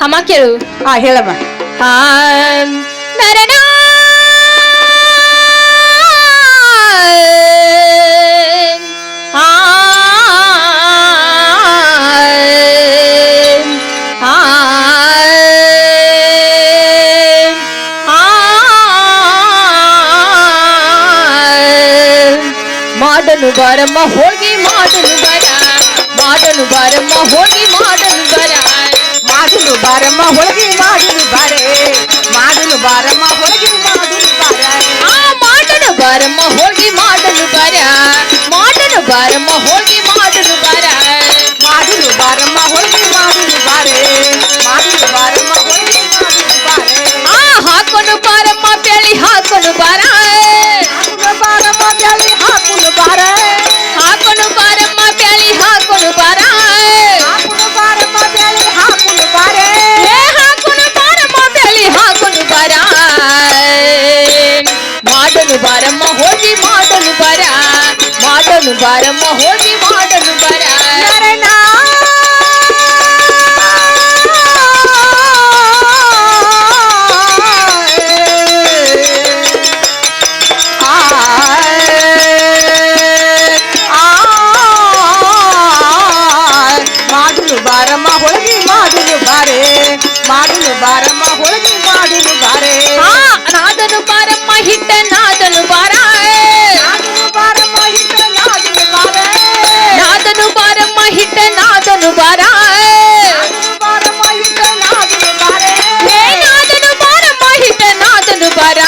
ಅಮ್ಮ ಕೇಳು ಹಾ ಹೇಳಮ್ಮ ಆ ನರನಾ ಆ ಆ ಮಾಡನು ಬಾರಮ್ಮ ಹೋಗಿ ಮಾಡನು ಬರ ಮಾಡನು ಬಾರಮ್ಮ ಹೋಗಿ ಮಾಡನು ಬರ ಮಾಡಲು ಬಾರಮ್ಮ ಹೋಳಿಗೆ ಮಾಡಲು ಬಾರೆ ಬಾರಮ್ಮ ಹೋಳಿಗೆ ಮಾಡುನು ಬಾರ ಮಾಡನು ಬಾರಮ್ಮ ಹೋಳಿಗೆ ಮಾಡನು ಬಾರ ಮಾಡನು ಬಾರಮ್ಮ ಹೋಳಿಗೆ ಮಾಡನು ಬಾರ ಮಾಡುನು ಬಾರಮ್ಮ ಹೋಳಿಗೆ ಮಾಡುನು ಬಾರೆ ಮಾಡುನು ಬಾರಮ್ಮ ಹೋಳಿಗೆ ಮಾಡುನು ಬಾರೆ ಹಾಕೊಂಡು ಬಾರಮ್ಮ ಬೇಳಿ ಹಾಕೊಂಡು ಬಾರ ಹಾಕುನು ಬಾರಮ್ಮ ಬ್ಯಾಳಿ ಹಾಕುನು ಬಾರ ಹಾಕೊಂಡು ಬಾರಮ್ಮ ಬೇಳಿ ಹಾಕೊಂಡು ಬಾರ ಹಾಕುನು ಬಾರಮ್ಮ ಬ್ಯಾಳಿ ಹಾಕುನು ಬಾರೆ ಹಾಕೊಂಡು ಬಾರಮ್ಮ ಬೇಳಿ ಹಾಕೊಂಡು ಬಾರ ಮಾಡನು ಬಾರಮ್ಮ ಹೋಳಿಗೆ ಮಾಡನು ಬಾರ ಮಾಡನು ಬಾರಮ್ಮ ಹೋಳಿಗೆ ಮಾಡನು ಬಾರ ನರನಾ ಮಾಡುನು ಬಾರಮ್ಮ ಹೋಳಿಗೆ ಮಾಡುನು ಬಾರೆ ಮಾಡುನು ಬಾರಮ್ಮ ಹೋಳಿಗೆ ಮಾಡುನು ಬಾರೆ ನಾದನು ಬಾರಮ್ಮ ಹಿಟ್ಟ ನಾದನು ಬಾರ ನಾದನು ಬಾರಮ್ಮ ಹಿಟ್ಟ ನಾದನು ಬಾರೆ ನಾದನು ಬಾರಮ್ಮ ಹಿಟ್ಟ ನಾದನು ಬಾರ ನಾದನು ಬಾರಮ್ಮ ಹಿಟ್ಟ ನಾದನು ಬಾರೆ ನಾದನು ಬಾರಮ್ಮ ಹಿಟ್ಟ ನಾದನು ಬಾರ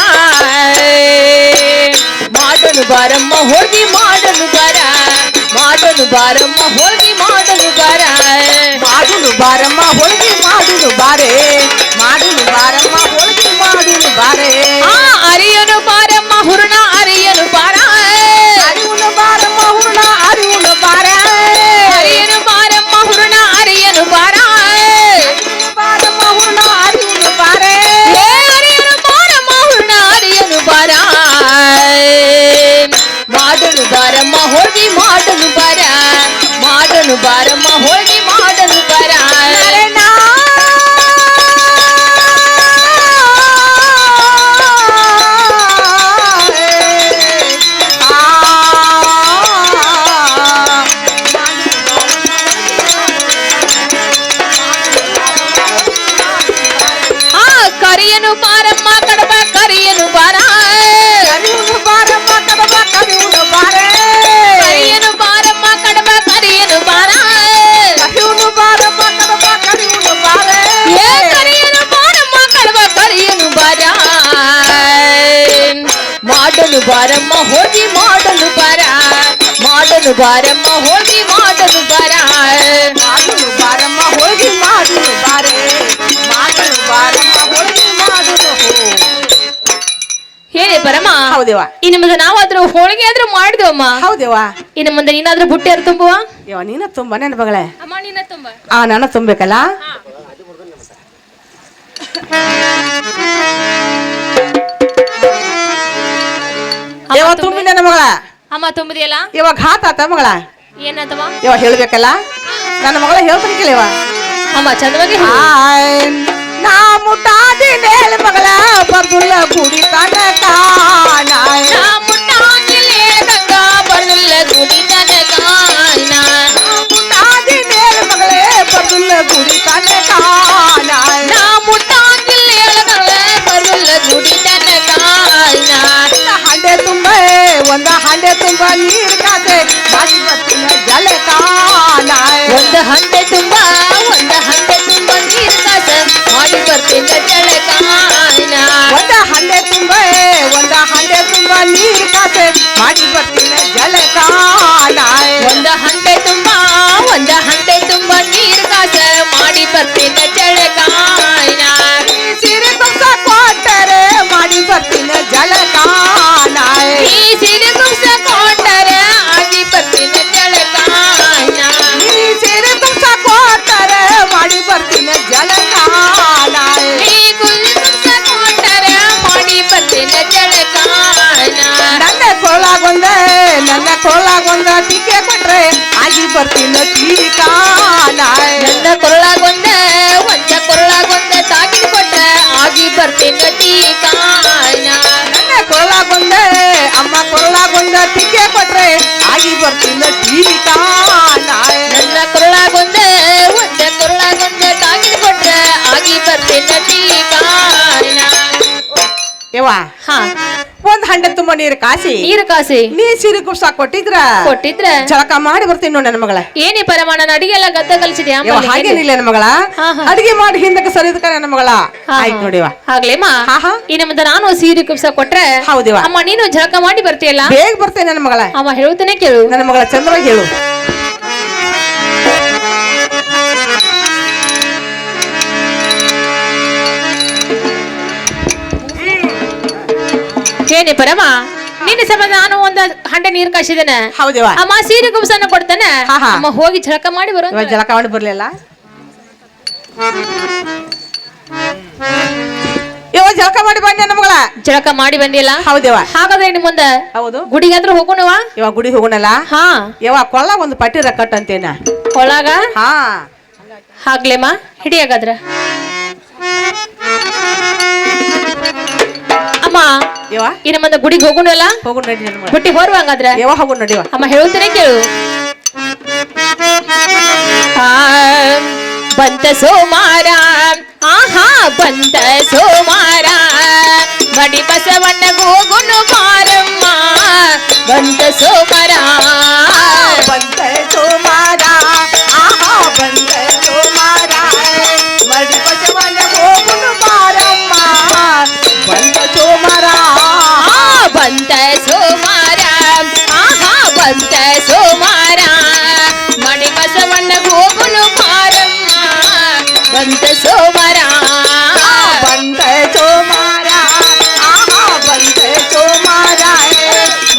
ಮಾಡನು ಬಾರಮ್ಮ ಹೋಳಿಗೆ ಮಾಡನು ಬಾರ ಮಾಡನು ಬಾರಮ್ಮ ಹೋಳಿಗೆ ಮಾಡನು ಬಾರ ಮಾಡುನು ಬಾರಮ್ಮ ಹೋಳಿಗೆ ಮಾಡುನು ಬಾರೆ ಮಾಡುನು ಬಾರಮ್ಮ ಹೋಳಿಗೆ ಮಾಡುನು ಬಾರೆ ಅರಿಯನು ಬಾರಮ್ಮ ಹುರುಣ ಅರಿಯನು ಬಾರ ಅರಿವುನು ಬಾರಮ್ಮ ಹುರುಣ ಅರಿವುನು ಬಾರೆ ಅರಿಯನು ಬಾರಮ್ಮ ಹುರುಣ ಅರಿಯನು ಬಾರ ಅರಿವುನು ಬಾರಮ್ಮ ಹುರುಣ ಅರಿವುನು ಬಾರೆ ಅರಿಯನು ಬಾರಮ್ಮ ಹುರುಣ ಅರಿಯನು ಬಾರ ಮಾಡನು ಬಾರಮ್ಮ ಹೋಳಿಗೆ ಮಾಡನು ಬಾರ ಮಾಡನು ಬಾರಮ್ಮ ಹೋಳಿಗೆ ಮಾಡನು ಬಾರ ನರನಾ ಕರಿಯನು ಬಾರಮ್ಮ ಕಡಬ ಕರಿಯನು ಬಾರ ಅರಿವುನು ಬಾರಮ್ಮ ಕಡಬ ಕರಿವುನು ಬಾರೆ ಕರಿಯನು ಬಾರಮ್ಮ ಕಡಬ ಕರಿಯನು ಬಾರ ಅರಿವುನು ಬಾರಮ್ಮ ಕಡಬ ಕರಿವುನು ಬಾರೆ ಕರಿಯನು ಬಾರಮ್ಮ ಕಡಬ ಕರಿಯನು ಬಾರ ಮಾಡನು ಬಾರಮ್ಮ ಹೋಳಿಗೆ ಮಾಡನು ಬಾರ ಮಾಡನು ಬಾರಮ್ಮ ಹೋಳಿಗೆ ಮಾಡನು ಬಾರ ಮಾಡುನು ಬಾರಮ್ಮ ಹೋಳಿಗೆ ಮಾಡುನು ಬಾರೆ ಮಾಡುನು ಬಾರಮ್ಮ ಹೋಳಿಗೆ ಮಾಡುನು ಹೇಳಿ ಬರಮ್ಮ ಹೌದೇವ ಇನ್ನು ಮುಂದೆ ನಾವಾದ್ರೂ ಹೋಳಿಗೆ ಆದ್ರೂ ಮಾಡಿದೆವಮ್ಮ ಹೌದೇವ ಇನ್ನು ಮುಂದೆ ನೀನಾದ್ರೂ ಬುಟ್ಟಿಯಾರು ತುಂಬುವ ಯವ ನೀನ ತುಂಬ ನೆನ ಬಗಳೇ ಅಮ್ಮ ನೀನ ತುಂಬ ನಾನು ತುಂಬಬೇಕಲ್ಲ ಯವ ತುಂಬಿ ನನ್ನ ಮಗಳ ಅಮ್ಮ ತುಂಬದಿಯಲ್ಲ ಇವಾಗ ಘಾತ ಆತ ಮಗಳ ಏನಂತವ ಯವ ಹೇಳ್ಬೇಕಲ್ಲ ನನ್ನ ಮಗಳ ಹೇಳ್ತಾನೆ ಕೇಳಿವ ಅಮ್ಮ ಚಂದವಾಗಿ ನಾ ಮುಟ್ಟಾದಿ ನೇಳ ಮಗಳ ಬರ್ದುಲ್ಲ ಗುಡಿ ತನಕ ಬರುಲ್ಲ ಗುಡಿ ತನಕ ಮುಟ್ಟಾದಿ ನೇಳ ಮಗಳೇ ಬರ್ದುಲ್ಲ ಗುಡಿ ತನಕ ನಾ ಮುಟ್ಟಾಗಿಲ್ಲ ಬರುಲ್ಲ ಗುಡಿ ತನಕ ಹಂಡೆ ತುಂಬ ಒಂದ ಹಂಡೆ ತುಂಬ ನೀರ್ ಕಾದೆ ಮಾಡಿ ಬರ್ತೀನಿ ಜಲಕ ಒಂದು ಹಂಡೆ ತುಂಬ ನೀರು ಕಾಸ ಮಾಡಿ ಬರ್ತೀನಿ ಜಳಕ ಒಂದ ಹಂಡೆ ತುಂಬ ನೀರ್ ಕಾದೆ ಮಾಡಿ ಬರ್ತೀನಿ ಜಲಕ ಒಂದು ಹಂಡೆ ತುಂಬ ನೀರು ಕಾಸ ಮಾಡಿ ಬರ್ತೀನಿ ಜಳಕ ಸೀರೆ ಕುಂಸ ಕೊಟ್ಟರೆ ಮಾಡಿ ಬರ್ತೀನಿ ಜಲಕ ಈ ಸೀರೆ ಕುಂಸ ಕೊಟ್ಟರೆ ಆಗಿ ಬರ್ತೀನಿ ಜಳಕ ಸೀರೆ ಕುಂಸ ಕೊಟ್ಟರೆ ಮಾಡಿ ಬರ್ತೀನಿ ಜಲಕ ಈ ಕುಂಸ ಕೊಟ್ಟರೆ ಮಾಡಿ ಬರ್ತೀನಿ ಜಳಕ ನನ್ನ ಕೊಳಗೊಂದ ಟೀಕೆ ಕೊಟ್ರೆ ಆಗಿ ಬರ್ತೀನಿ ಟೀಕ ನನ್ನ ಕೊರಳಾಗೊಂದೆ ತಾಗಿದ್ ಕೊಟ್ರೆ ಆಗಿ ಬರ್ತೀನಿ ಟೀಕ ನನ್ನ ಕೊಳಗೊಂದೆ ಅಮ್ಮ ಕೊಳಗೊಂದ ಟೀಕೆ ಕೊಟ್ರೆ ಆಗಿ ಬರ್ತೀನಿ ಟೀಕ ನನ್ನ ಕೊರಳಾಗೊಂದೆ ತಾಗಿದ್ ಕೊಟ್ರೆ ಆಗಿ ಬರ್ತೀನಿ ಟೀಕ ಯವ್ವ ಹಾ ಒಂದ್ ಹಂಡೆ ತುಂಬ ನೀರು ಕಾಸಿ ನೀ ಸೀರೆ ಕುಪ್ಸ ಕೊಟ್ಟಿದ್ರ ಜಳಕ ಮಾಡಿ ಬರ್ತೀನಿ ನೋಡಿ ನನ್ನ ಮಗಳ. ಏನೇ ಪರಮಾಣ ಅಡಿಗೆ ಎಲ್ಲ ಗದ್ದ ಕಲಿಸಿದ್ಯಾ? ಹಾಗೇನಿಲ್ಲ ನನ್ನ ಮಗಳ, ಅಡಿಗೆ ಮಾಡಿ ಹಿಂದಕ್ಕೆ ಸರಿದಕ್ಕ ನನ್ನ ಮಗಳ. ಆಯ್ತು ನೋಡಿವ. ಆಗ್ಲೇಮ್ಮ ಇನ್ನು ಮುಂದೆ ನಾನು ಸೀರೆ ಕುಪ್ಸ ಕೊಟ್ರೆ ಹೌದಿವ ಅಮ್ಮ ನೀನು ಜಳಕ ಮಾಡಿ ಬರ್ತೀಯಲ್ಲ? ಬೇಗ ಬರ್ತೇನೆ ನನ್ನ ಮಗಳ. ಅಮ್ಮ ಹೇಳ್ತೇನೆ ಕೇಳು ನನ್ನ ಮಗಳ, ಚಂದ್ರವಾಗಿ ಹೇಳು. ಏನೇ ಪರಮ ನಿನ್ನ ಸಂಬಂಧ ನಾನು ಒಂದು ಹಂಡೆ ನೀರು ಕಾಸಿದ್ದೇನೆ. ಹೌದಿವ. ಅಮ್ಮ ಸೀರೆ ಕುಬ್ಸನ್ನ ಕೊಡ್ತೇನೆ, ಅಮ್ಮ ಹೋಗಿ ಜಳಕ ಮಾಡಿ ಬರೋ. ಜಳಕ ಮಾಡಿ ಬರ್ಲಿಲ್ಲ ಇವ ಜಳಕ ಮಾಡಿ ಬಂದ ನನ್ನ ಮಗಳ. ಜಳಕ ಮಾಡಿ ಬಂದಿಲ್ಲ? ಹೌದೇವ. ಹಾಗಾದ್ರೆ ಇನ್ನು ಮುಂದೆ ಹೌದು ಗುಡಿಗಾದ್ರೂ ಹೋಗೋಣವ? ಇವ ಗುಡಿಗೆ ಹೋಗೋಣಲ್ಲ. ಹಾ ಇವ ಕೊಳ್ಳಾಗ ಒಂದು ಪಟ್ಟಿ ರಕ್ಕಟ್ ಅಂತೇನ ಕೊಳ್ಳಾಗ. ಹಾ ಆಗ್ಲೇಮ್ಮ ಹಿಡಿ. ಹಾಗಾದ್ರೆ ಅಮ್ಮ ಇವ ಇನ್ನು ಮುಂದೆ ಗುಡಿಗೆ ಹೋಗೋಣಲ್ಲ? ಹೋಗೋಣ ನಡಿ ನನ್ನ ಮಗಳ. ಬುಟ್ಟಿ ಹೋರುವ ಹಂಗಾದ್ರೆ ಇವ ಹೋಗೋಣ ನಡಿವ. ಅಮ್ಮ ಹೇಳ್ತೇನೆ ಕೇಳು. ಬಂತ ಸೋಮಾರ, ಆಹಾ ಬಂತ ಸೋಮಾರ, ಮಡಿ ಬಸವಣ್ಣ ಹೋಗುನು ಬಾರಮ್ಮ. ಬಂತ ಸೋಮಾರ, ಬಂತ ಸೋಮಾರ, ಆಹಾ ಬಂತ ಸೋಮಾರ, ಮಡಿ ಬಸವಣ್ಣ ಹೋಗುನು ಬಾರಮ್ಮ. ಬಂತ ಸೋಮಾರ, ಬಂತ ಸೋಮಾರ, ಆಹಾ ಬಂತ ಸೋಮಾರ, ಮಡಿ ಬಸವಣ್ಣ ಹೋಗುನು ಬಾರಮ್ಮ. ಬಂತ ಸೋಮಾರ, ಬಂತ ಸೋಮಾರ, ಆಹಾ ಬಂತ ಸೋಮಾರ,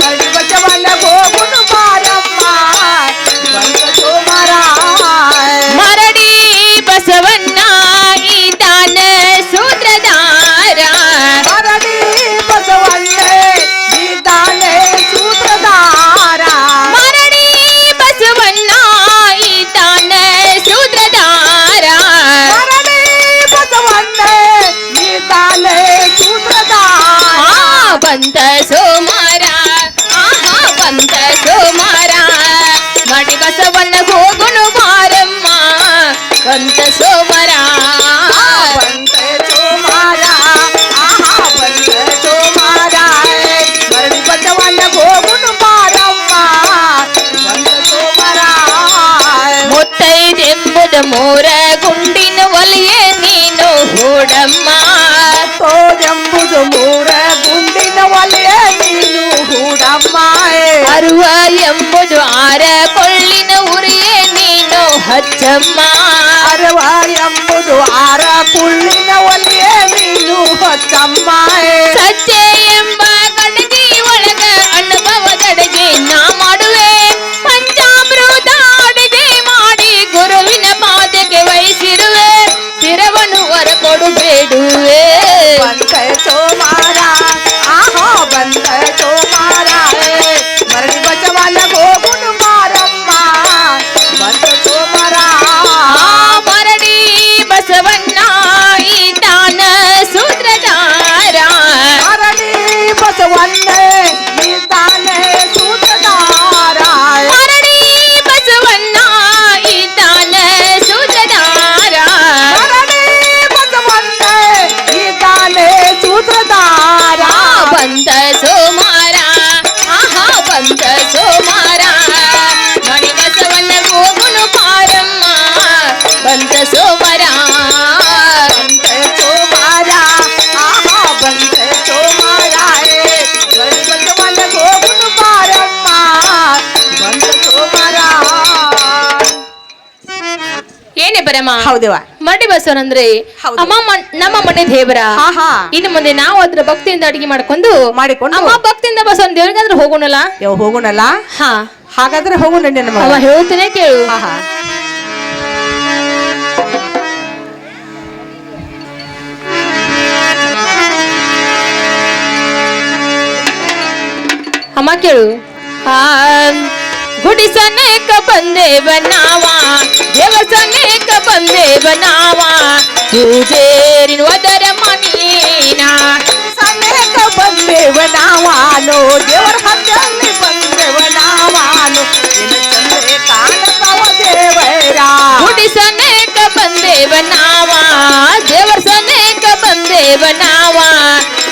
ಮಡಿ ಬಸವಣ್ಣ ಹೋಗುನು ಬಾರಮ್ಮ. ಬಂತ ಸೋಮಾರ, ಮರಡಿ ಬಸವಣ್ಣ ಈತಾನ ಸೂತ್ರಧಾರ, ಮರಡಿ ಬಸವಣ್ಣ ಈತಾನೆ ಸೂತ್ರಧಾರ, ಮರಡಿ ಬಸವಣ್ಣ ಈತಾನ ಸೂತ್ರಧಾರ, ಮರಡಿ ಬಸವಣ್ಣ ಈತಾನೆ ಸೂತ್ರಧಾರ. ಬಂತ ಸೋಮಾರ, ಆಹಾ ಬಂತ ಸೋಮಾರ, ಮಡಿ ಬಸವಣ್ಣ ಹೋಗುನು ಬಾರಮ್ಮ. ಬಂತ ಸೋಮಾರ, ಬಂತ ಸೋಮಾರ, ಆಹಾ ಬಂತ ಸೋಮಾರ, ಮರಡಿ ಬಸವಣ್ಣ ಹೋಗುನು ಬಾರಮ್ಮ. ಬಂತ ಸೋಮಾರ, ಮುತ್ತೈದೆಂಬುದು ಮೂರ ಗುಂಡಿನ ಒಲಿಯೇ ನೀನು ಹೂಡಮ್ಮ. ಎಂಬುದು ಮೂರ ಗುಂಡಿನ ಒಲೆಯ ನೀನು ಹೂಡಮ್ಮ. ಅರುವ ಎಂಬುದು ಆರ ಕೊಳ್ಳಿನ ಉರಿಯೇ ನೀನು ಹಚ್ಚಮ್ಮ. ಅರವ ಎಂಬುದು ಆರ ಕುಳ್ಳಿನ ಒಲೆಯ ನೀನು ಹೊತ್ತಮ್ಮ. ಸಜ್ಜೆ ಎಂಬ ಗಡಗಿ ಒಳಗ ಅನುಭವದಡಿಗೆ ನಾ ಮಾಡುವೆ. ಪಂಚಾಮೃತ ಅಡಿಗೆ ಮಾಡಿ ಗುರುವಿನ ಪಾದಕ್ಕೆ ವಹಿಸಿರುವೆ. ಸ್ಥಿರವನ್ನು ಹೊರ ಕೊಡು ಬೇಡುವೆ. ಬಂತ ಸೋಮಾರ, ಆಹಾ ಬಂತ ಸೋಮಾರ, ಮರಡಿ ಬಸವಣ್ಣ ಹೋಗುನು ಬಾರಮ್ಮ. ಬಂತ ಸೋಮಾರ, ಮರಡಿ ಬಸವಣ್ಣ ಈತಾನ ಸೂತ್ರಧಾರ, ಮರಡಿ ಬಸವಣ್ಣ ಈತಾನೆ ಸೂತ್ರಧಾರ, ಮರಡಿ ಬಸವಣ್ಣ ಈತಾನ ಸೂತ್ರಧಾರ, ಮರಡಿ ಬಸವಣ್ಣ ಈತಾನೆ ಸೂತ್ರಧಾರ. ಬಂತ ಸೋಮಾರ, ಆಹಾ ಬಂತ ಸೋಮಾರ, ಮಡಿ ಬಸವಣ್ಣ ಹೋಗುನು ಬಾರಮ್ಮ. ಬಂತ ಸೋಮಾರ, ಬಂತ ಸೋಮಾರ, ಆಹಾ ಬಂತ ಸೋಮಾರ, ಮರಡಿ ಬಸವಣ್ಣ ಹೋಗುನು ಬಾರಮ್ಮ. ಬಂತ ಸೋಮಾರ. ಏನೇ ಬರಮ್ಮ? ಹೌದೇವ. ಮಡಿ ಬಸವನಂದ್ರೆ ಹೌದು. ಅಮ್ಮ ನಮ್ಮ ಮನೆ ದೇವರ. ಆಹಾ ಇನ್ನು ಮುಂದೆ ನಾವು ಅದ್ರ ಭಕ್ತಿಯಿಂದ ಅಡಿಗೆ ಮಾಡಿಕೊಂಡು ಅಮ್ಮ ಭಕ್ತಿಯಿಂದ ಬಸವನ ದೇವರಿಗೆ ಅಂದ್ರೆ ಹೋಗೋಣಲ್ಲ? ಹೋಗೋಣಲ್ಲ. ಹಾ ಹಾಗಾದ್ರೆ ಹೋಗೋಣ ನಮ್ಮ ಅವ ಹೇಳ್ತೇನೆ ಕೇಳು. ಆಹಾ ಅಮ್ಮ ಕೇಳು. ಗುಡಿಸನೇಕ ಬಂದೇವ ನಾವ, ದೇವಸನೇಕ ಬಂದೇವ ನಾವ, ಪೂಜೇರಿನ ಒದರ ಮನೀನ. ಸನೇಕ ಬಂದೇವ ನಾವಾನು, ದೇವರ ಹತ್ತಲ್ಲಿ ಬಂದೇವ ನಾವಾನು, ಚಂದ್ರೆ ಕಾಣತಾವ ದೇವರ. ಗುಡಿಸನೇಕ ಬಂದೇವ ಬಂದೇವ ನಾವ ದೇವರ ಸನೇಕ ಬಂದೇವ ನಾವ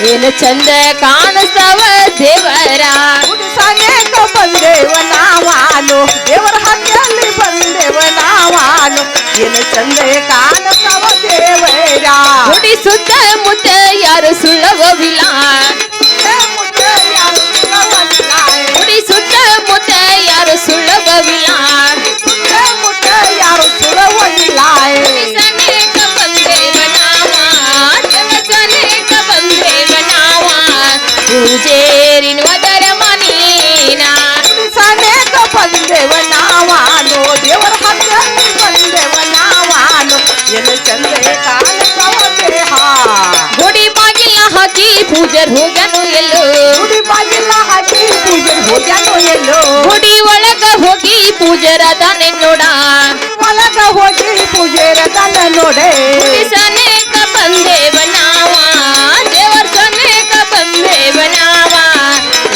ಏನು ಚಂದ ಕಾಣಿಸ್ತಾವ ದೇವರ ಗುಡಿ ಸನೇಕ ಬಂದೇವ ನಾವಾನು ದೇವರ ಹಟ್ಟಿಯಲ್ಲಿ ಬಂದೇವ ನಾವಾನು ಏನು ಚಂದ ಕಾಣಿಸ್ತಾವ ದೇವರ ಗುಡಿ ಸುತ್ತ ಮುತ್ತ ಯಾರು ಸುಳ್ಳವಿಲ್ಲ ಗುಡಿ ಸುತ್ತ ಮುತ್ತ ಯಾರು ಸುಳ್ಳವಿಲ್ಲ ಯಾರು ಸುಳವಲ್ಲ ಸನೇಕ ಬಂದೇವ ನಾವ ಸನೇಕ ಬಂದೇವ ನಾವ ಪೂಜೇರಿನ ವದರ ಮನೀನ ಸನೇಕ ಬಂದೇವ ನಾವಾನು ದೇವರ ಹತ್ತಿರ ಬಂದೇವ ನಾವಾನು ಏನು ಚಂದ ಕಾಣಿಸ್ತಾವ ದೇಹ ಗುಡಿ ಬಾಗಿಲ ಹಾಕಿ ಪೂಜರ್ ಹೋಗನು ಎಲ್ಲೋ ಗುಡಿ ಬಾಗಿಲ ಹಾಕಿ ಪೂಜೆ ಹೋಗ್ಯಾನೋ ಎಲ್ಲೋ ಗುಡಿ ಒಳಗ ಹೋಗಿ ಪೂಜರ ತಾನೆ ನೋಡ ಒಳಗ ಹೋಗಿ ಪೂಜೆರ ತನ್ನ ನೋಡೆ ಸನೇಕ ಬಂದೇವ ನಾವ ದೇವರ ಸನೇಕ ಬಂದೇವ ನಾವ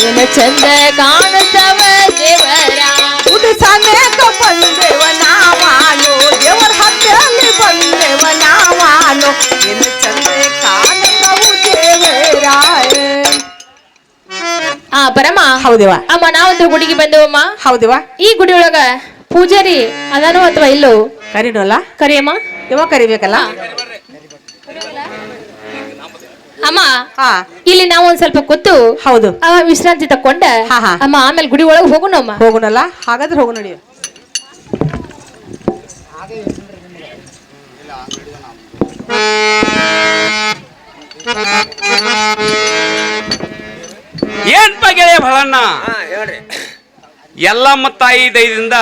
ಏನು ಚಂದ ಕಾಣಿಸ್ತವ ದೇವರ ಗುಡಿ ಸನೇಕ ಬಂದೇವ ನಾವಾನು ದೇವರ ಹತ್ತಿರಲ್ಲಿ ಬಂದೇವ ನಾವಾನು ಏನು ಚಂದ ಕಾಣಿಸ್ತಾವು ದೇವರಾಯ ಪರಮ ಹೌದೇವ ಅಮ್ಮ ನಾವಂತೂ ಗುಡಿಗೆ ಬಂದೇವಮ್ಮ ಹೌದೇವ ಈ ಗುಡಿ ಒಳಗ ಪೂಜಾರಿ ಅದಾನೋ ಅಥವಾ ಇಲ್ಲೋ ಕರಿನೋಲ್ಲ ಕರಿಯಮ್ಮ ಇವ ಕರಿಬೇಕಲ್ಲ ಅಮ್ಮ ಹಾ ಇಲ್ಲಿ ನಾವು ಒಂದ್ ಸ್ವಲ್ಪ ಕೂತು ಹೌದು ವಿಶ್ರಾಂತಿ ತಕೊಂಡ ಹಾ, ಹಾ. ಅಮ್ಮ ಆಮೇಲೆ ಗುಡಿ ಒಳಗೆ ಹೋಗೋಣ ಅಮ್ಮ ಹೋಗುಣಲ್ಲ ಹಾಗಾದ್ರೆ ಹೋಗು ನಡಿ ಏನ್ಪ ಗೆಳೆಯ ಭಳಣ್ಣ ಹೇಳ್ರಿ ಎಲ್ಲಮ್ಮ ತಾಯಿ ದಯದಿಂದ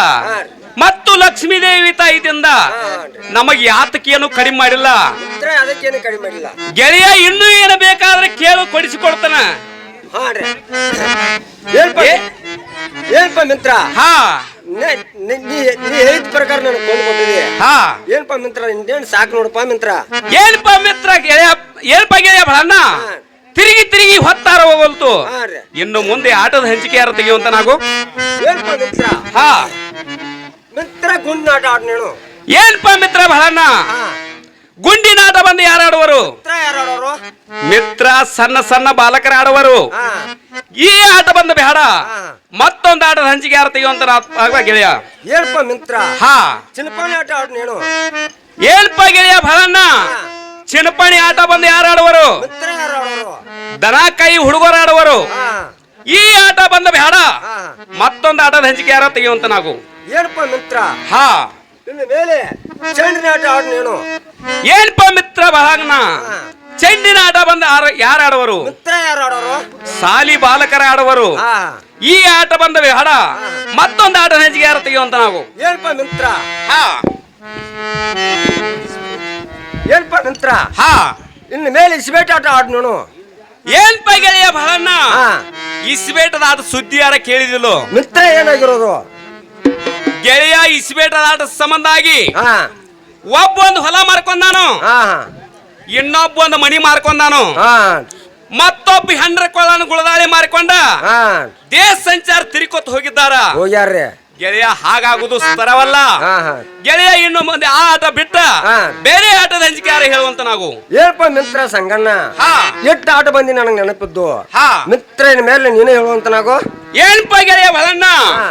ಮತ್ತು ಲಕ್ಷ್ಮೀ ದೇವಿ ತಾಯಿದಿಂದ ನಮಗೆ ಯಾತಕೇನು ಕಡಿಮೆ ಮಾಡಿಲ್ಲ ಮಿತ್ರ ಅದಕ್ಕೇನು ಕಡಿಮೆ ಮಾಡಿಲ್ಲ ಗೆಳೆಯ ಇನ್ನೂ ಏನು ಬೇಕಾದ್ರೆ ಕೇಳು ಕೊಡಿಸಿಕೊಡ್ತಾನ ಹಾಡ್ರಿ ಏನ್ಪ ಮಿತ್ರ ಹಾ ನೀ ಹೇಳಿದ ಪ್ರಕಾರ ನನಗೆ ಕೊಂಡ್ಕೊಟ್ಟಿದೆ ಹಾ ಏನ್ಪ ಮಿತ್ರ ನಿಂದೇನು ಸಾಕು ನೋಡಪ್ಪ ಮಿತ್ರ ಏನ್ಪ ಮಿತ್ರ ಗೆಳೆಯ ಏನ್ಪ ಗೆಳೆಯ ಭಳಣ್ಣ ತಿರುಗಿ ತಿರುಗಿ ಹೊತ್ತಾರ ಹೋಗಲ್ತು ಹಾಡ್ರಿ ಇನ್ನು ಮುಂದೆ ಆಟದ ಹಂಚಿಕೆ ಯಾರು ತೆಗೆಯುವಂತ ನಾವು ಏನ್ಪ ಮಿತ್ರ ಹಾ ಮಿತ್ರ ಗುಂಡಾಟ ಆಡ್ ನೀನು ಏನ್ಪ ಮಿತ್ರ ಭಳಣ್ಣ ಗುಂಡಿನಾಟ ಬಂದು ಯಾರಾಡುವರು ಮಿತ್ರ ಯಾರು ಆಡೋರು ಮಿತ್ರ ಸಣ್ಣ ಸಣ್ಣ ಬಾಲಕರ ಆಡುವರು ಈ ಆಟ ಬಂದ ಬೇಡ ಮತ್ತೊಂದು ಆಟದ ಹಂಚಿಕೆ ಯಾರು ತೆಗೆಯುವಂತ ಗೆಳೆಯ ಏನ್ಪ ಮಿತ್ರ ಹಾ ಚಿನ್ನಪಾಣಿ ಆಟ ಆಡ್ ನೀನು ಏನ್ಪ ಗೆಳೆಯ ಭಳಣ್ಣ ಚಿನ್ನಪಣಿ ಆಟ ಬಂದು ಯಾರು ಆಡುವರು ಮಿತ್ರ ಯಾರು ಆಡೋರು ದನ ಕೈ ಹುಡುಗರು ಆಡುವರು ಹಾ ಈ ಆಟ ಬಂದ ಬೇಡ ಹಾ ಮತ್ತೊಂದು ಆಟದ ಹಂಚಿಕೆ ಯಾರು ತೆಗೆಯುವಂತ ನಾವು ಏನಪ್ಪ ಮಿತ್ರ ಹಾ ಇನ್ನು ಮೇಲೆ ಚೆಂಡಿನ ಆಟ ಆಡ್ ನೀನು ಏನ್ಪ ಮಿತ್ರ ಭಳಣ್ಣ ಚೆಂಡಿನ ಆಟ ಬಂದ ಯಾರು ಆಡುವರು ಮಿತ್ರ ಯಾರು ಆಡೋರು ಸಾಲಿ ಬಾಲಕರ ಆಡುವರು ಹಾ ಈ ಆಟ ಬಂದ ಬೇಡ ಮತ್ತೊಂದು ಆಟದ ಹಂಚಿಕೆ ಯಾರು ತೆಗೆಯುವಂತ ನಾವು ಏನಪ್ಪ ಮಿತ್ರ ಹಾ ಏನಪ್ಪ ಮಿತ್ರ ಹಾ ಇನ್ನು ಮೇಲೆ ಇಸ್ಬೇಟ್ ಆಟ ಆಡ್ ನೀನು ಏನ್ಪ ಗೆಳೆಯ ಭಳಣ್ಣ ಹಾ ಇಸ್ಬೇಟದ ಆಟ ಸುದ್ದಿ ಯಾರ ಕೇಳಿದಿಲ್ಲೋ ಮಿತ್ರ ಏನಾಗಿರೋದು ಗೆಳೆಯ ಇಸ್ಬೇಟದ ಆಟ ಸಂಬಂಧ ಆಗಿ ಹಾ ಒಬ್ಬ ಒಂದು ಹೊಲ ಮಾರ್ಕೊಂಡಾನು ಹಾ ಇನ್ನೊಬ್ಬ ಒಂದು ಮನಿ ಮಾರ್ಕೊಂಡಾನು ಹಾ ಮತ್ತೊಬ್ಬ ಹೆಂಡ್ರ ಕೊಳ್ಳನು ಗುಳದಾಳಿ ಮಾರ್ಕೊಂಡ ಹಾ ದೇಶ ಸಂಚಾರ ತಿರುಕೊತ್ ಹೋಗಿದ್ದಾರ ಹೋಗ್ಯಾರ್ರಿ ಗೆಳೆಯ ಹಾಗಾಗುದು ಸ್ತರವಲ್ಲ ಹಾ ಹಾ ಗೆಳೆಯ ಇನ್ನು ಮುಂದೆ ಆ ಆಟ ಬಿಟ್ಟ ಹಾ. ಬೇರೆ ಆಟದ ಹಂಚಿಕೆ ಯಾರು ಹೇಳುವಂತ ನಾವು ಏನಪ್ಪ ಮಿತ್ರ ಸಂಗಣ್ಣ ಹಾ ಎಷ್ಟು ಆಟ ಬಂದಿ ನನಗೆ ನೆನಪಿದ್ದು ಹಾ ಮಿತ್ರ ಇನ್ ಮೇಲೆ ನೀನೇ ಹೇಳುವಂತ ನಾವು ಏನ್ಪ ಗೆಳೆಯ ಭಳಣ್ಣ ಹಾ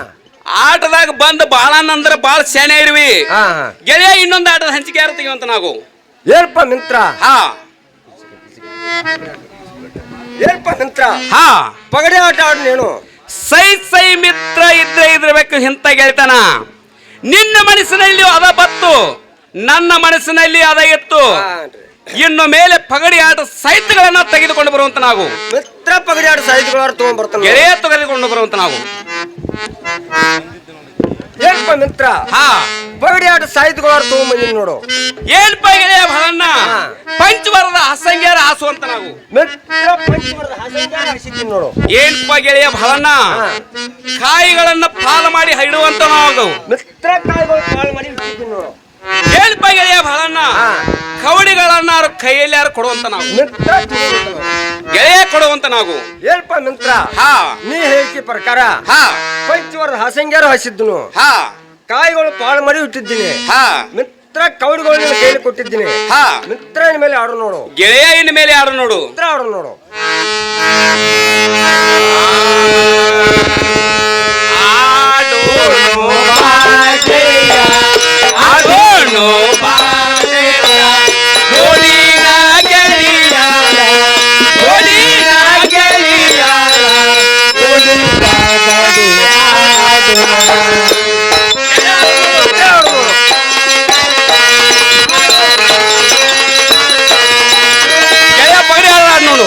ಆಟದಾಗ ಬಂದ್ ಬಾಳನಂದ್ರ ಬಾಳ ಸೇನೆ ಇರುವಿ ಹಾ ಹಾ ಗೆಳೆಯ ಇನ್ನೊಂದು ಆಟದ ಹಂಚಿಕೆ ಯಾರು ತೆಗೆಯುವಂತ ನಾವು ಏನಪ್ಪ ಮಿತ್ರ ಹಾ ಏನಪ್ಪ ಮಿತ್ರ ಹಾ ಪಗಡೆ ಆಟ ಆಡ್ ನೀನು ಸೈ ಮಿತ್ರ ಇದ್ರಬೇಕು ಇಂತ ಗೆಳೆತನ ನಿನ್ನ ಮನಸ್ಸಿನಲ್ಲಿ ಅದ ಬತ್ತು ನನ್ನ ಮನಸ್ಸಿನಲ್ಲಿ ಅದ ಇತ್ತು ಇನ್ನು ಮೇಲೆ ಪಗಡಿ ಆಟ ಸಾಹಿತ್ಯಗಳನ್ನ ತೆಗೆದುಕೊಂಡು ಬರುವಂತ ನಾವು ಮಿತ್ರ ಪಗಡಿ ಆಟ ಸಾಹಿತ್ಯಗಳು ತಗೊಂಡ್ ಬರ್ತಾನೆ ಗೆಳೆಯ ತೆಗೆದುಕೊಂಡು ಬರುವಂತ ನಾವು ಏನಪ್ಪ ಮಿತ್ರ ಹಾ ಪಗಡಿ ಆಟ ಸಾಹಿತ್ಯಗಳು ತಗೊಂಬಂದಿನಿ ನೋಡು ಏನ್ಪ ಗೆಳೆಯ ಭಳಣ್ಣ ಪಂಚವರದ ಹಸಂಗ್ಯಾರ ಹಾಸುವಂತ ನಾವು ಮಿತ್ರ ಪಂಚವರ್ಧ ಹಸಂಗಾರ ಹರಿಸಿದ್ದೀನಿ ನೋಡು ಏನ್ಪ ಗೆಳೆಯ ಭಳಣ್ಣ ಕಾಯಿಗಳನ್ನ ಪಾಲ ಮಾಡಿ ಹಿಡುವಂತ ನಾವು ಮಿತ್ರ ಕಾಯಿಗಳು ಕಾಳು ಮಾಡಿ ಇಟ್ಟಿದ್ದೀನಿ ನೋಡು ಏನ್ಪ ಗೆಳೆಯ ಭಳಣ್ಣ ಕವಡಿಗಳನ್ನ ಅವ್ರ ಕೈಯಲ್ಲಿ ಯಾರು ಕೊಡುವಂತ ನಾವು ಮಿತ್ರ ತಿನ್ನುವಂತ ನಾವು. ಗೆಳೆಯ ಕೊಡುವಂತ ನಾವು ಏನಪ್ಪ ಮಿತ್ರ ಹಾ ನೀ ಹೇಳಿಕೆ ಪ್ರಕಾರ ಹಾ ಪಂಚವರ್ಧ ಹಸಂಗಾರ ಹಸಿದ್ನು ಹಾ ಕಾಯಿಗಳು ಪಾಳು ಮಾಡಿ ಇಟ್ಟಿದ್ದೀನಿ ಹಾ ಮಿತ್ರ ಮಿತ್ರ ಕವಡಿಗಳನ್ನ ಕೈಲಿ ಕೊಟ್ಟಿದ್ದೀನಿ. ಹಾ ಮಿತ್ರನ ಮೇಲೆ ಆಡು ನೋಡು, ಗೆಳೆಯ ಇನ್ ಮೇಲೆ ಆಡು ನೋಡು. ಮಿತ್ರ ಆಡು ನೋಡು. ಆಡೋಣು ಬಾಳೆಯ ಹೋಳಿನ ಗೆಳೆಯ ಹೋಳಿನ ಗೆಳೆಯ ಗೆಳೆಯ ಪಗಡಿ ಆಡ ನೋಡು.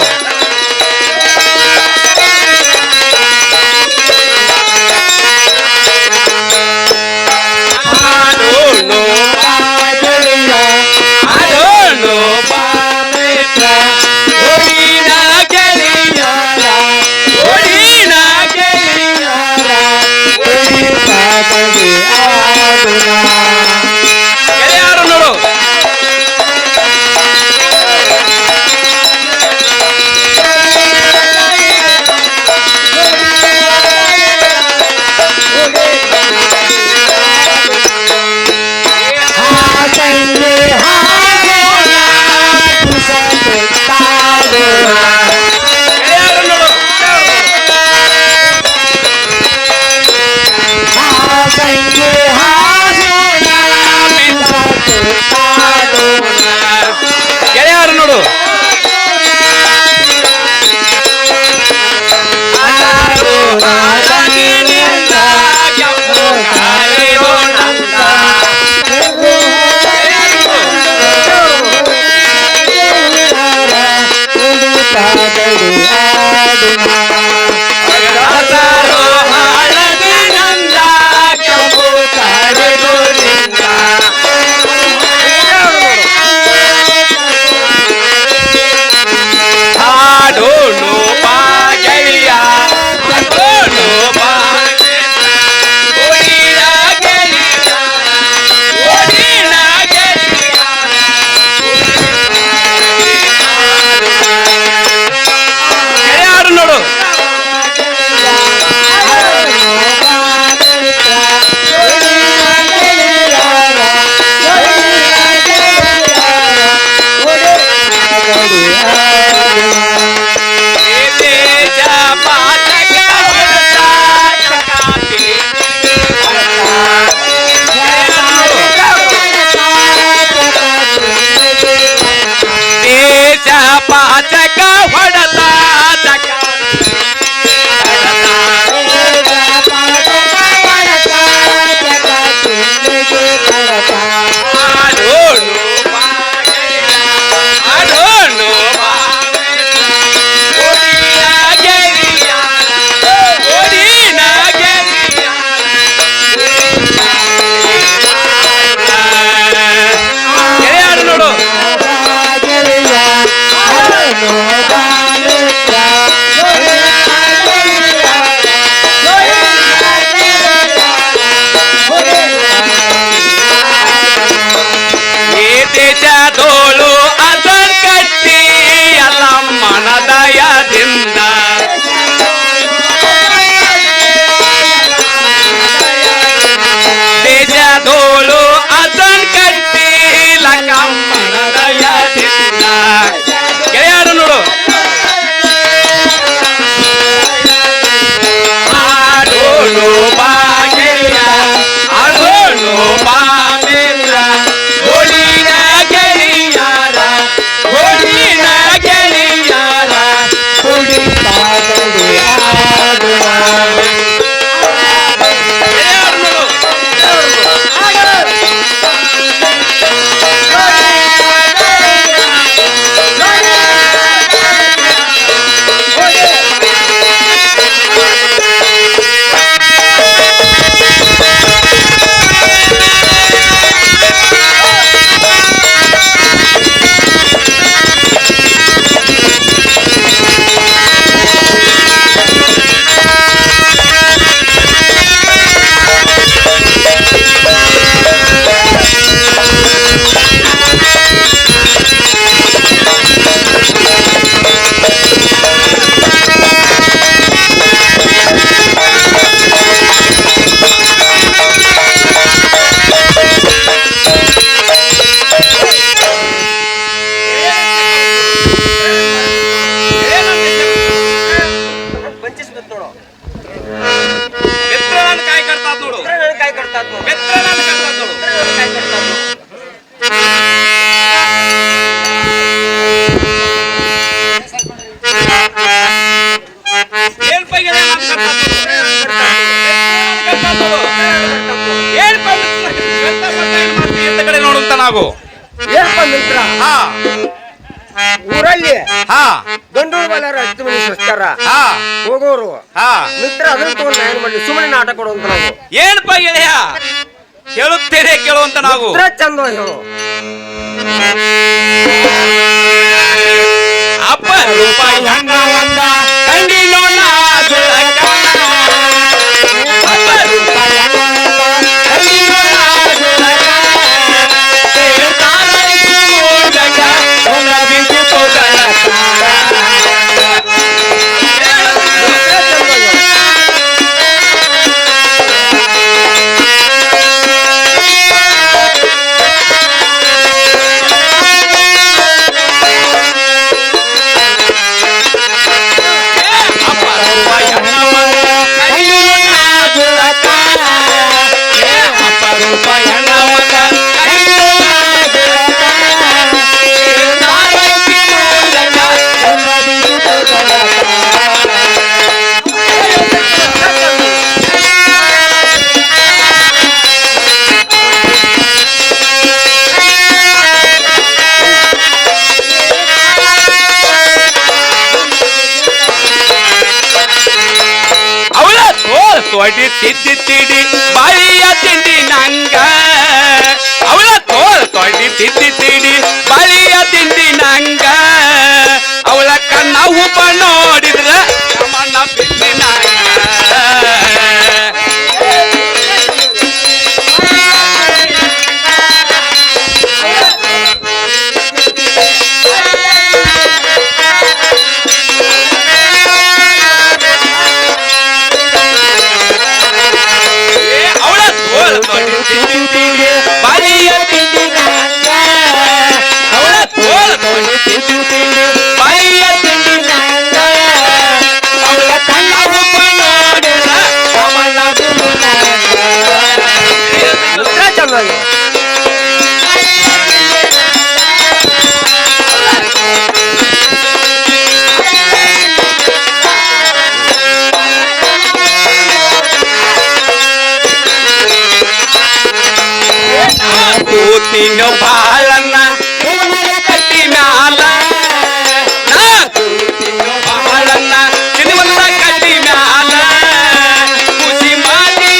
ನಾವು ಏನಪ್ಪ ಮಿತ್ರ ಹಾ ಊರಲ್ಲಿ ಹಾ ಗಂಡು ಬಲ್ಲಾರ ಹತ್ತು ಮನೆ ಸಸ್ತಾರ ಹಾ ಹೋಗೋರು ಹಾ ಮಿತ್ರ ಅದನ್ನ ತಗೊಂಡು ಏನ್ ಮಾಡಿ ಸುಮ್ಮನೆ ನಾಟಕ ಕೊಡುವಂತ ನಾವು ಏನಪ್ಪ ಗೆಳೆಯ ಕೇಳುತ್ತೇನೆ ಕೇಳುವಂತ ನಾವು ಮಿತ್ರ ಚಂದ ಹೇಳು ಅಪರೂಪ ಹೆಣ್ಣ ಒಂದ ಕಂಡಿನೋ ನಾ ಜುಳಕ. ಅಪರೂಪ ಹೆಣ್ಣ ಒಂದ ಕಂಡಿನೋ ನಾ ಜುಳಕ. ಸೇರ್ತಾರೈತಿ ಮೋದಕ, ಹೊಲ ಬಿಸಿ ತೊಗಲಕ. ತೊಡಿ ತಿದ್ದಿ ತಿಡಿ ಬಾಯಿಯ ತಿಂಡಿ ನಂಗ ಅವಳ ತೊಡಿ ತಿದ್ದಿ ತಿಡಿ ಬಾಯಿಯ ತಿಂಡಿ ನಂಗ ಅವಳ ಕಣ್ಣ ಉಪ ನೋಡಿದ್ರ ಮಣ್ಣ ಬಿದ್ದಿ ನಂಗ. ಬಾಯಿಯ ತಿಂಡಿ ನಂಗ ಅವಳ ತೋಳ ತೊಡಿ ತಿಂಡಿ ತಿಂಡಿ ಬಾಯಿಯ ತಿಂಡಿ ನಂಗ ಅವಳ ಕಣ್ಣ ಉಪ ನೋಡಿದ್ರ ಕಮಲ ಬಿಡು ನಂಗ. ಚಂದ ಕೂತಿನ ಬಾಳನ್ನ ಕಟ್ಟಿ ಮ್ಯಾಲ ನಾ ಕೂತಿನ ಬಾಳನ್ನ ಸಿನಿಮಂತ ಕಟ್ಟಿ ಮ್ಯಾಲ ಖುಷಿ ಮಾಡಿ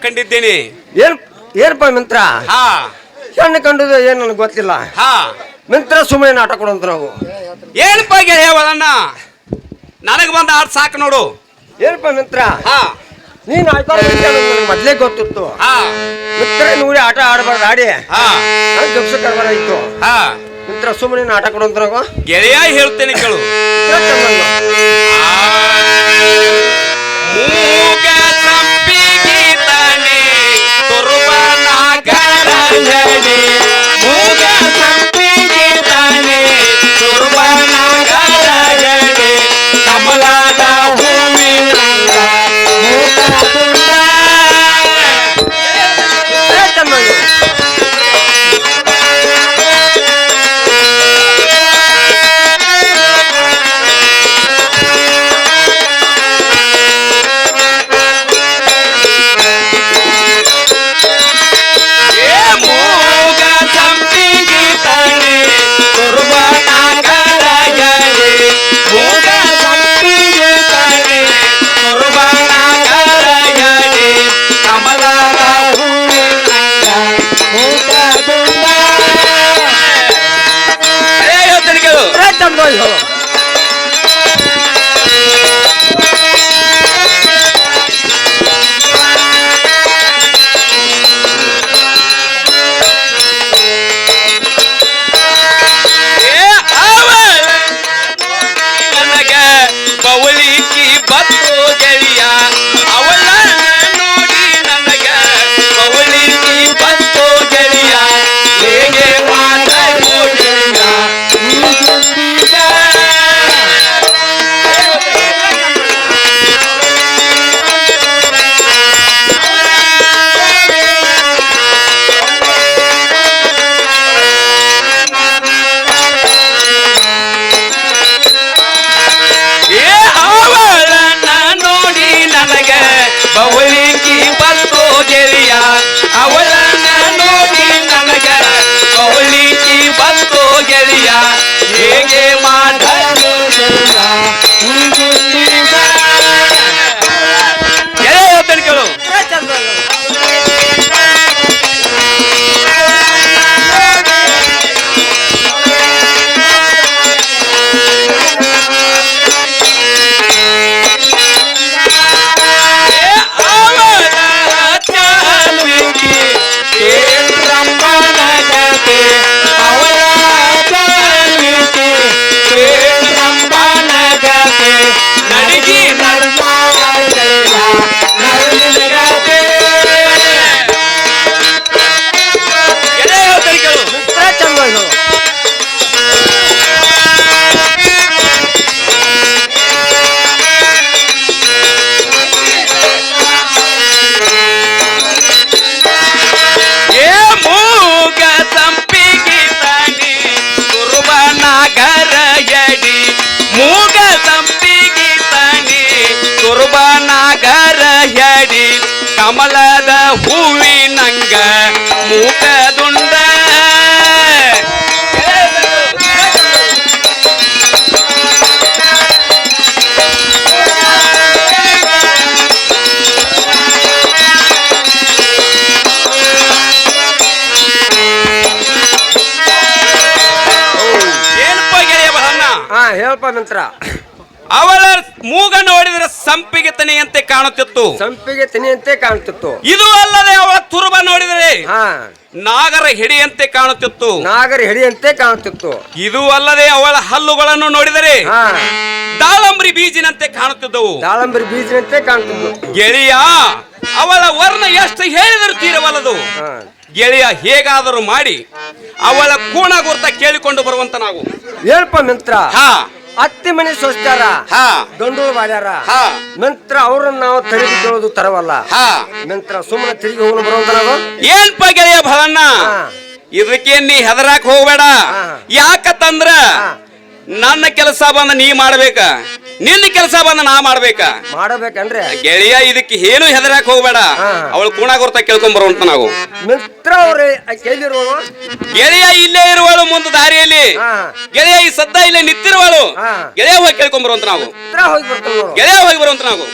ಕಂಡಿದ್ದೇನೆ. ಏನಪ್ಪ ಮಿತ್ರ ಹಾ ಹೆಣ್ಣು ಕಂಡುದು ಏನು ನನಗೆ ಗೊತ್ತಿಲ್ಲ. ಹಾ ಮಿತ್ರ ಸುಮ್ಮನೆ ನಾಟಕ ಕೊಡುವಂತ ನಾವು ಏನಪ್ಪ ಗೆಳೆಯವಳನ್ನ ನನಗೆ ಬಂದ ಆಟ ಸಾಕು ನೋಡು. ಏನಪ್ಪ ಮಿತ್ರ ಹಾ ನೀನು ಮೊದ್ಲೇ ಗೊತ್ತಿತ್ತು. ಹಾ ಮಿತ್ರ ನೋಡಿ ಆಟ ಆಡಬಾರ್ದು ಆಡಿ ಹಾ ಗಪ್ಸ ಕರ್ಬಾರಾಯ್ತು. ಹಾ ಮಿತ್ರ ಸುಮ್ಮನೆ ನಾಟಕ ಕೊಡುವಂತ ನಾವು ಗೆಳೆಯ ಹೇಳ್ತೇನೆ ಕೇಳು. ಮೂಗ ಸಂಪಿಗೆ ತಾನೆ ತುರುಬನಾಗರಗಡೆ ಮೂಗ ಸಂಪಿಗೆ ತಾನೆ ತುರುಬನಾಗರಗಡೆ ಕಮಲದ ಹೇಳಿ ಕಮಲದ ಹೂವಿನಂಗ ಮೂಕದುಂಡ ಹೇಳಪ್ಪ ಮಿತ್ರ. ಅವಳ ಮೂಗ ನೋಡಿದರೆ ಸಂಪಿಗೆ ತನಿಯಂತೆ ಕಾಣುತ್ತಿತ್ತು. ಸಂಪಿಗೆ ತನಿಯಂತೆ ಕಾಣುತ್ತಿತ್ತು. ಇದು ಅಲ್ಲದೆ ಅವಳ ತುರುಬ ನೋಡಿದರೆ ನಾಗರ ಹೆಡಿಯಂತೆ ಕಾಣುತ್ತಿತ್ತು. ನಾಗರ ಹೆಡಿಯಂತೆ ಕಾಣುತ್ತಿತ್ತು. ಇದು ಅಲ್ಲದೆ ಅವಳ ಹಲ್ಲುಗಳನ್ನು ನೋಡಿದರೆ ದಾಳಂಬರಿ ಬೀಜಿನಂತೆ ಕಾಣುತ್ತಿದ್ದವು. ದಾಳಂಬರಿ ಬೀಜಿನಂತೆ ಕಾಣುತ್ತಿದ್ದವು. ಗೆಳೆಯ ಅವಳ ವರ್ಣ ಎಷ್ಟು ಹೇಳಿದರೂ ತೀರವಲ್ಲದು. ಗೆಳೆಯ ಹೇಗಾದರೂ ಮಾಡಿ ಅವಳ ಕೋಣ ಗುರ್ತ ಕೇಳಿಕೊಂಡು ಬರುವಂತ ನಾವು. ಹೇಳ್ಪ ಮಿತ್ರ. ಅತ್ತಿ ಮನೆ ಸೋಸ್ತಾರ, ಗಂಡೂರು ಬಾಡ್ಯಾರ ಮಿತ್ರ. ಅವ್ರನ್ನ ನಾವು ತರಿದು ಕೇಳೋದು ತರವಲ್ಲ ಮಿತ್ರ. ಸುಮ್ಮನೆ ತಿರುಗಿ ಹೋಗೋಣ ಬರುವಂತ ನಾವು. ಏನ್ಪ ಗೆಳೆಯ ಭವನ್ನ, ಇದಕ್ಕೆ ನೀ ಹೆದರಾಕ್ ಹೋಗ್ಬೇಡ. ಯಾಕಂದ್ರ ನನ್ನ ಕೆಲಸ ಬಂದ ನೀ ಮಾಡ್ಬೇಕ, ನಿನ್ನ ಕೆಲಸ ಬಂದ ನಾ ಮಾಡಬೇಕಂದ್ರೆ ಗೆಳೆಯ. ಇದಕ್ಕೆ ಏನು ಹೆದರಾಕ್ ಹೋಗ್ಬೇಡ. ಅವಳು ಕೂಣ ಗುರ್ತ ಕೇಳ್ಕೊಂಡ್ ಬರುವಂತ ನಾವು ಮಿತ್ರ. ಅವ್ರೆ ಗೆಳೆಯ ಇಲ್ಲೇ ಇರುವಳು ಮುಂದೆ ದಾರಿಯಲ್ಲಿ. ಗೆಳೆಯ ಈ ಸದ್ದ ಇಲ್ಲೇ ನಿಂತಿರುವಳು. ಗೆಳೆಯ ಹೋಗಿ ಕೇಳ್ಕೊಂಡ್ ಬರುವಂತ ನಾವು. ಗೆಳೆಯ ಹೋಗಿ ಬರುವಂತ ನಾವು.